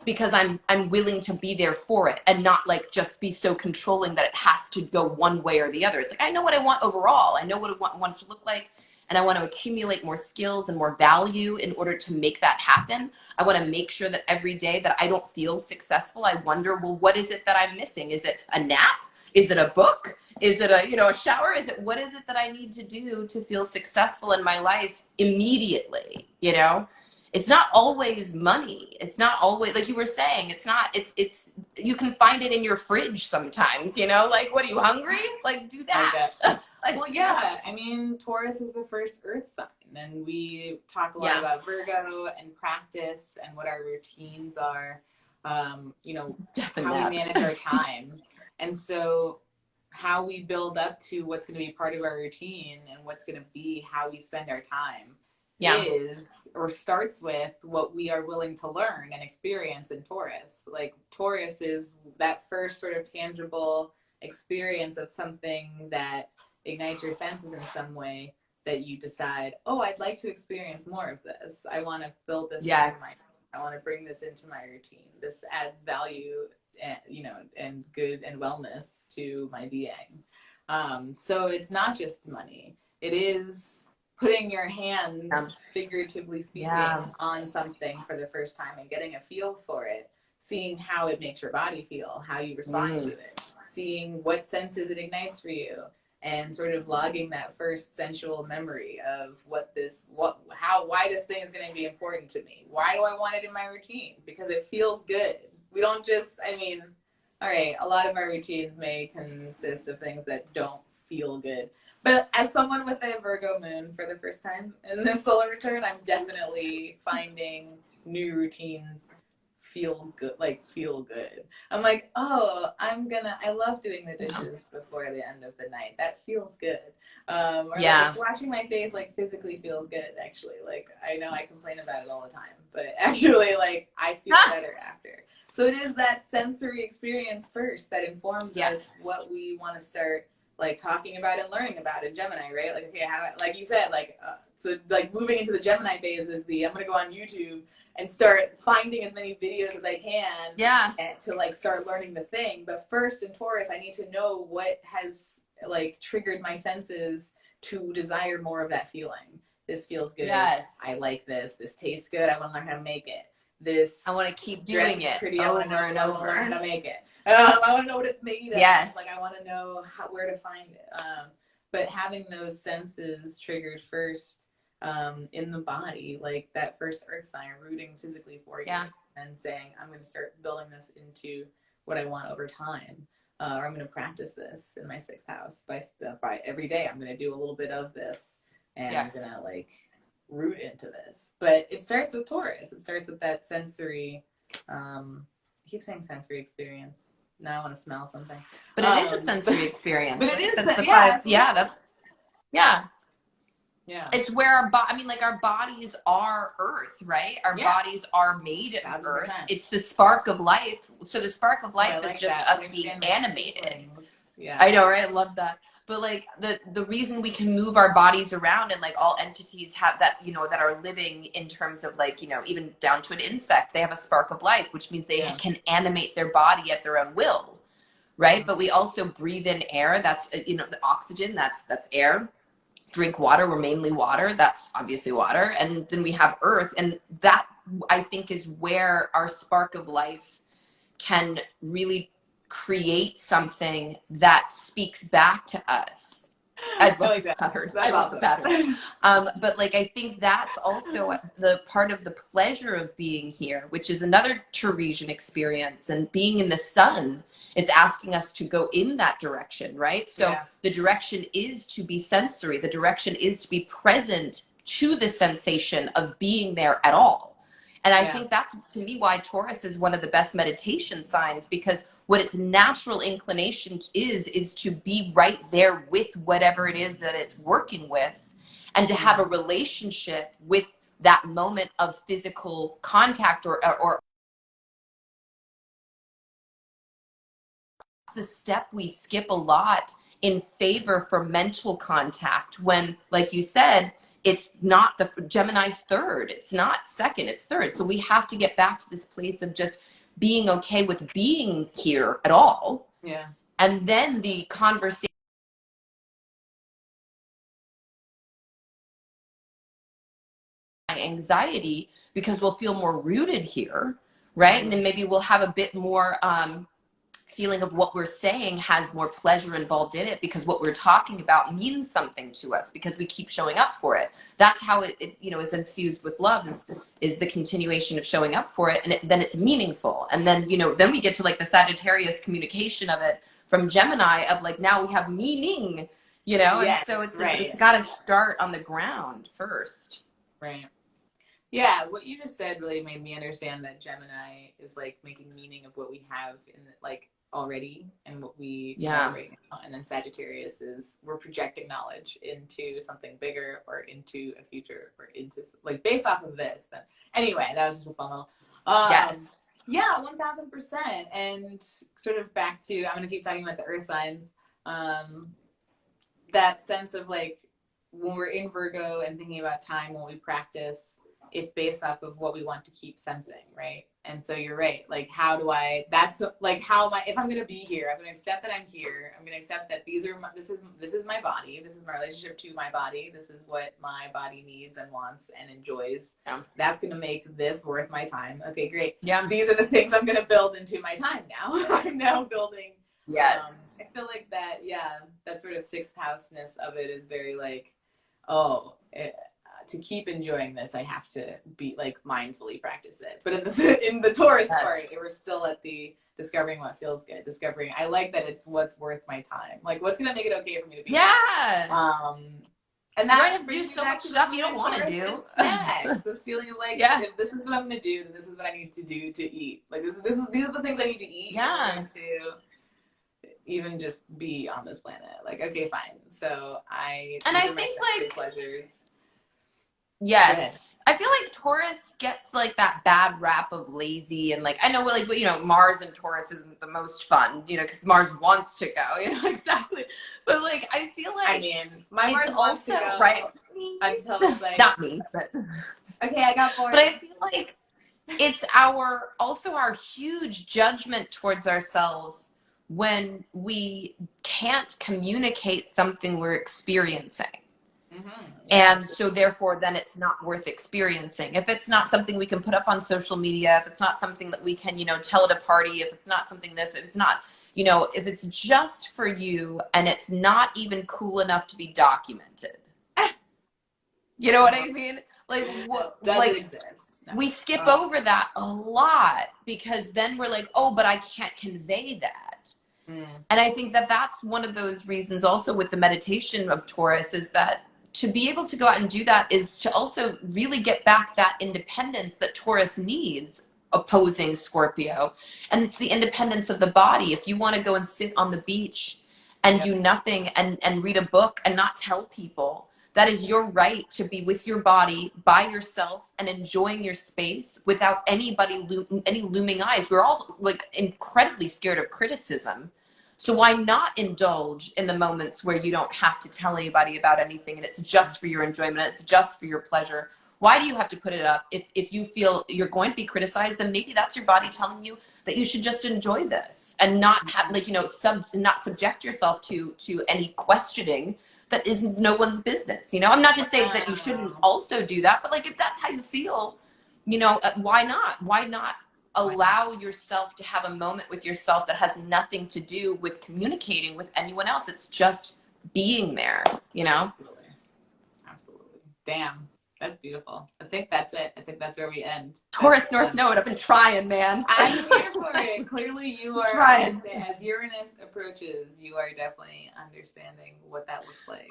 because I'm willing to be there for it, and not like just be so controlling that it has to go one way or the other. It's like, I know what I want overall. I know what I want to look like. And I want to accumulate more skills and more value in order to make that happen. I want to make sure that every day that I don't feel successful, I wonder, well, what is it that I'm missing? Is it a nap? Is it a book? Is it a shower? What is it that I need to do to feel successful in my life immediately? You know, it's not always money. It's not always, like you were saying, it's, you can find it in your fridge sometimes, you know, like, what are you, hungry? Like, do that. Well, yeah. I mean, Taurus is the first earth sign, and we talk a lot about Virgo and practice and what our routines are, you know, how we manage our time. And so how we build up to what's going to be part of our routine and what's going to be how we spend our time is, or starts with, what we are willing to learn and experience in Taurus. Like, Taurus is that first sort of tangible experience of something that ignites your senses in some way, that you decide, oh, I'd like to experience more of this. I want to build this into I want to bring this into my routine. This adds value, and, you know, and good and wellness to my being. So it's not just money. It is putting your hands, figuratively speaking, on something for the first time and getting a feel for it, seeing how it makes your body feel, how you respond to it, seeing what senses it ignites for you, and sort of logging that first sensual memory of why this thing is going to be important to me. Why do I want it in my routine? Because it feels good. We don't just, I mean, all right, a lot of our routines may consist of things that don't feel good. But as someone with a Virgo moon for the first time in this solar return, I'm definitely finding new routines feel good. I'm like, oh, I love doing the dishes before the end of the night. That feels good. Like, washing my face, like, physically feels good, actually. Like, I know I complain about it all the time, but actually, like, I feel better after. So it is that sensory experience first that informs us what we want to start, like, talking about and learning about in Gemini, right? Like, okay, like you said, like, so, like, moving into the Gemini phase is I'm going to go on YouTube and start finding as many videos as I can and to, like, start learning the thing. But first, in Taurus, I need to know what has, like, triggered my senses to desire more of that feeling. This feels good. I like this. This tastes good. I want to learn how to make it. I want to keep doing it over and over. I want to learn how to make it. I want to know what it's made of. Like, I want to know where to find it. But having those senses triggered first in the body, like that first earth sign, rooting physically for you, and saying, I'm going to start building this into what I want over time. Or I'm going to practice this in my 6th house by every day. I'm going to do a little bit of this, and I'm going to, like, root into this. But it starts with Taurus. It starts with that sensory, I keep saying sensory experience. Now I want to smell something. But it is a sensory experience. But it is It's where our our bodies are earth, right? Our bodies are made of earth. It's the spark of life. So the spark of life is just us being animated. I know, right? I love that. but like the reason we can move our bodies around, and like all entities have that, you know, that are living in terms of like, you know, even down to an insect, they have a spark of life, which means they can animate their body at their own will, right? But we also breathe in air, that's, you know, the oxygen, that's air. Drink water, we're mainly water, that's obviously water. And then we have earth, and that, I think, is where our spark of life can really create something that speaks back to us. I like that. I love the pattern. But like, I think that's also the part of the pleasure of being here, which is another Teresian experience. And being in the sun, it's asking us to go in that direction, right? So the direction is to be sensory. The direction is to be present to the sensation of being there at all. And I think that's, to me, why Taurus is one of the best meditation signs, because what its natural inclination is to be right there with whatever it is that it's working with, and to have a relationship with that moment of physical contact, or the step we skip a lot in favor for mental contact, when, like you said, it's not the Gemini's third, it's not second, it's third. So we have to get back to this place of just being okay with being here at all. Yeah. And then the conversation, anxiety, because we'll feel more rooted here, right? And then maybe we'll have a bit more feeling of what we're saying has more pleasure involved in it, because what we're talking about means something to us, because we keep showing up for it. That's how it you know, is infused with love, is the continuation of showing up for it, and then it's meaningful. And then, you know, then we get to like the Sagittarius communication of it from Gemini, of like, now we have meaning, you know. And so it's got to start on the ground first. Right. Yeah, what you just said really made me understand that Gemini is like making meaning of what we have in like already and what we know right now. And then Sagittarius is, we're projecting knowledge into something bigger, or into a future, or into like based off of this. Then anyway, that was just a fun little. Yeah, 1000%. And sort of back to, I'm gonna keep talking about the earth signs. That sense of like, when we're in Virgo and thinking about time when we practice, it's based off of what we want to keep sensing, right? And so you're right. Like, how do I? That's like, how am I? If I'm going to be here, I'm going to accept that I'm here. I'm going to accept that these are this is my body. This is my relationship to my body. This is what my body needs and wants and enjoys. That's going to make this worth my time. Okay, great. Yeah. These are the things I'm going to build into my time now. I'm now building. Yes. I feel like that. Yeah, that sort of sixth house-ness of it is very like, to keep enjoying this, I have to be like mindfully practice it. But in the Taurus part, we're still at the discovering what feels good. Discovering, I like that it's what's worth my time. Like, what's gonna make it okay for me to be here. And that you do so much stuff you don't want to do. Snacks. This feeling of like, if this is what I'm gonna do, then this is what I need to do to eat. Like these are the things I need to eat. Yeah. To even just be on this planet. Like, okay, fine. So I think like pleasures. Yes. I feel like Taurus gets like that bad rap of lazy, and like, I know, like, you know, Mars and Taurus isn't the most fun, you know, because Mars wants to go, you know, exactly. But like, I feel like, I mean, my Mars wants to go, right, until it's like, not me, but okay, I got bored. But I feel like it's also our huge judgment towards ourselves when we can't communicate something we're experiencing. And so therefore then it's not worth experiencing. If it's not something we can put up on social media, if it's not something that we can, you know, tell at a party, if it's not something if it's not, you know, if it's just for you and it's not even cool enough to be documented. You know what I mean? Like, what does it exist? No. We skip over that a lot, because then we're like, oh, but I can't convey that. And I think that that's one of those reasons also with the meditation of Taurus, is that to be able to go out and do that is to also really get back that independence that Taurus needs, opposing Scorpio. And it's the independence of the body. If you want to go and sit on the beach and do nothing and read a book and not tell people, that is your right to be with your body by yourself and enjoying your space without any looming eyes. We're all like incredibly scared of criticism. So why not indulge in the moments where you don't have to tell anybody about anything and it's just for your enjoyment, it's just for your pleasure? Why do you have to put it up? If you feel you're going to be criticized, then maybe that's your body telling you that you should just enjoy this and not have, like, you know, not subject yourself to any questioning that is no one's business. You know, I'm not just saying that you shouldn't also do that, but like, if that's how you feel, you know, why not? Why not allow yourself to have a moment with yourself that has nothing to do with communicating with anyone else? It's just being there, you know? Absolutely. Damn. That's beautiful. I think that's it. I think that's where we end. Taurus North Node. I've been trying, man. I'm here for it. Clearly, you are trying. As Uranus approaches, you are definitely understanding what that looks like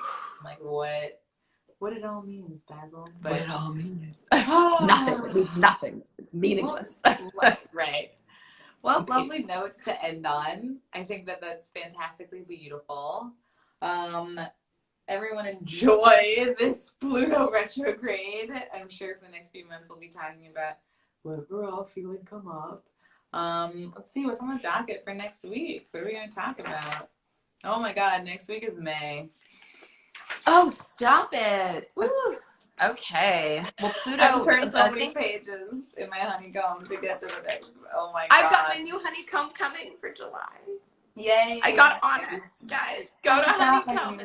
what it all means, Basil. But what it all means. Nothing. It means nothing. It's meaningless. Right. Well, lovely notes to end on. I think that that's fantastically beautiful. Everyone enjoy this Pluto retrograde. I'm sure for the next few months we'll be talking about what we're all feeling come up. Let's see what's on the docket for next week. What are we going to talk about? Oh my God, next week is May. Oh, stop it. Woo. Okay. Well, Pluto. I've turned so many pages in my honeycomb to get to the next. Oh my God. I've got my new honeycomb coming for July. Yay. I got honest, guys. Go to honeycomb.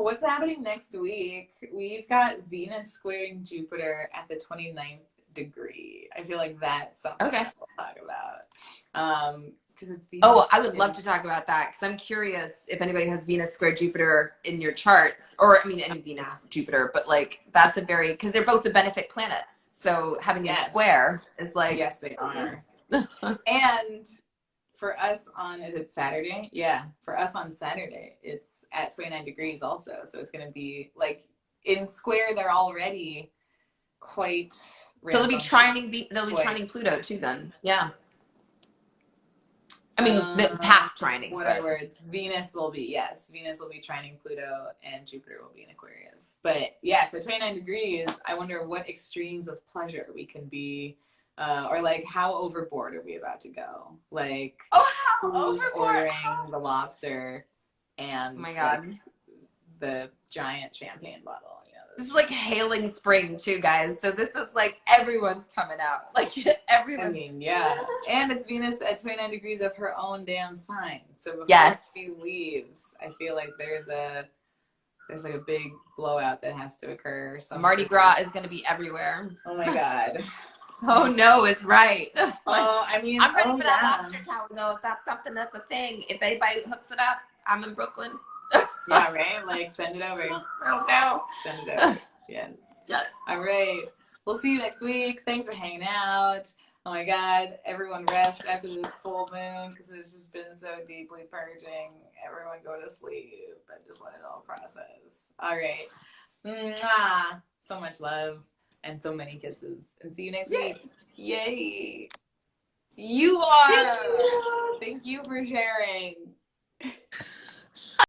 What's happening next week? We've got Venus squaring Jupiter at the 29th degree. I feel like that's something we'll talk about. Because it's Venus. Oh, I would love to talk about that because I'm curious if anybody has Venus square Jupiter in your charts, or I mean any Venus Jupiter, but like that's a very, because they're both the benefic planets. So having them square is like, yes, they are. And for us on, is it Saturday? Yeah, for us on Saturday, it's at 29 degrees also. So it's going to be like in square. They're already quite. So they'll be trining Pluto too. Then, yeah. I mean, the past trining. What are words? Venus will be trining Pluto, and Jupiter will be in Aquarius. But yeah, so 29 degrees. I wonder what extremes of pleasure we can be. Or like how overboard are we about to go? Like who's ordering the lobster and oh my God, like, the giant champagne bottle? You know, this is like hailing spring too, guys. So this is like everyone's coming out. Like everyone. I mean, yeah. And it's Venus at 29 degrees of her own damn sign. So before she leaves, I feel like there's like a big blowout that has to occur. Mardi Gras is going to be everywhere. Oh my God. Oh no, it's right. I mean, I'm ready for that lobster tower though. If that's something that's a thing, if anybody hooks it up, I'm in Brooklyn. Yeah, right. Like send it over. So go. Send it over. Yes. Yes. All right. We'll see you next week. Thanks for hanging out. Oh my God. Everyone rest after this full moon because it's just been so deeply purging. Everyone go to sleep and just let it all process. All right. Mwah. So much love. And so many kisses. And see you next week. Yay. You are. Thank you for sharing.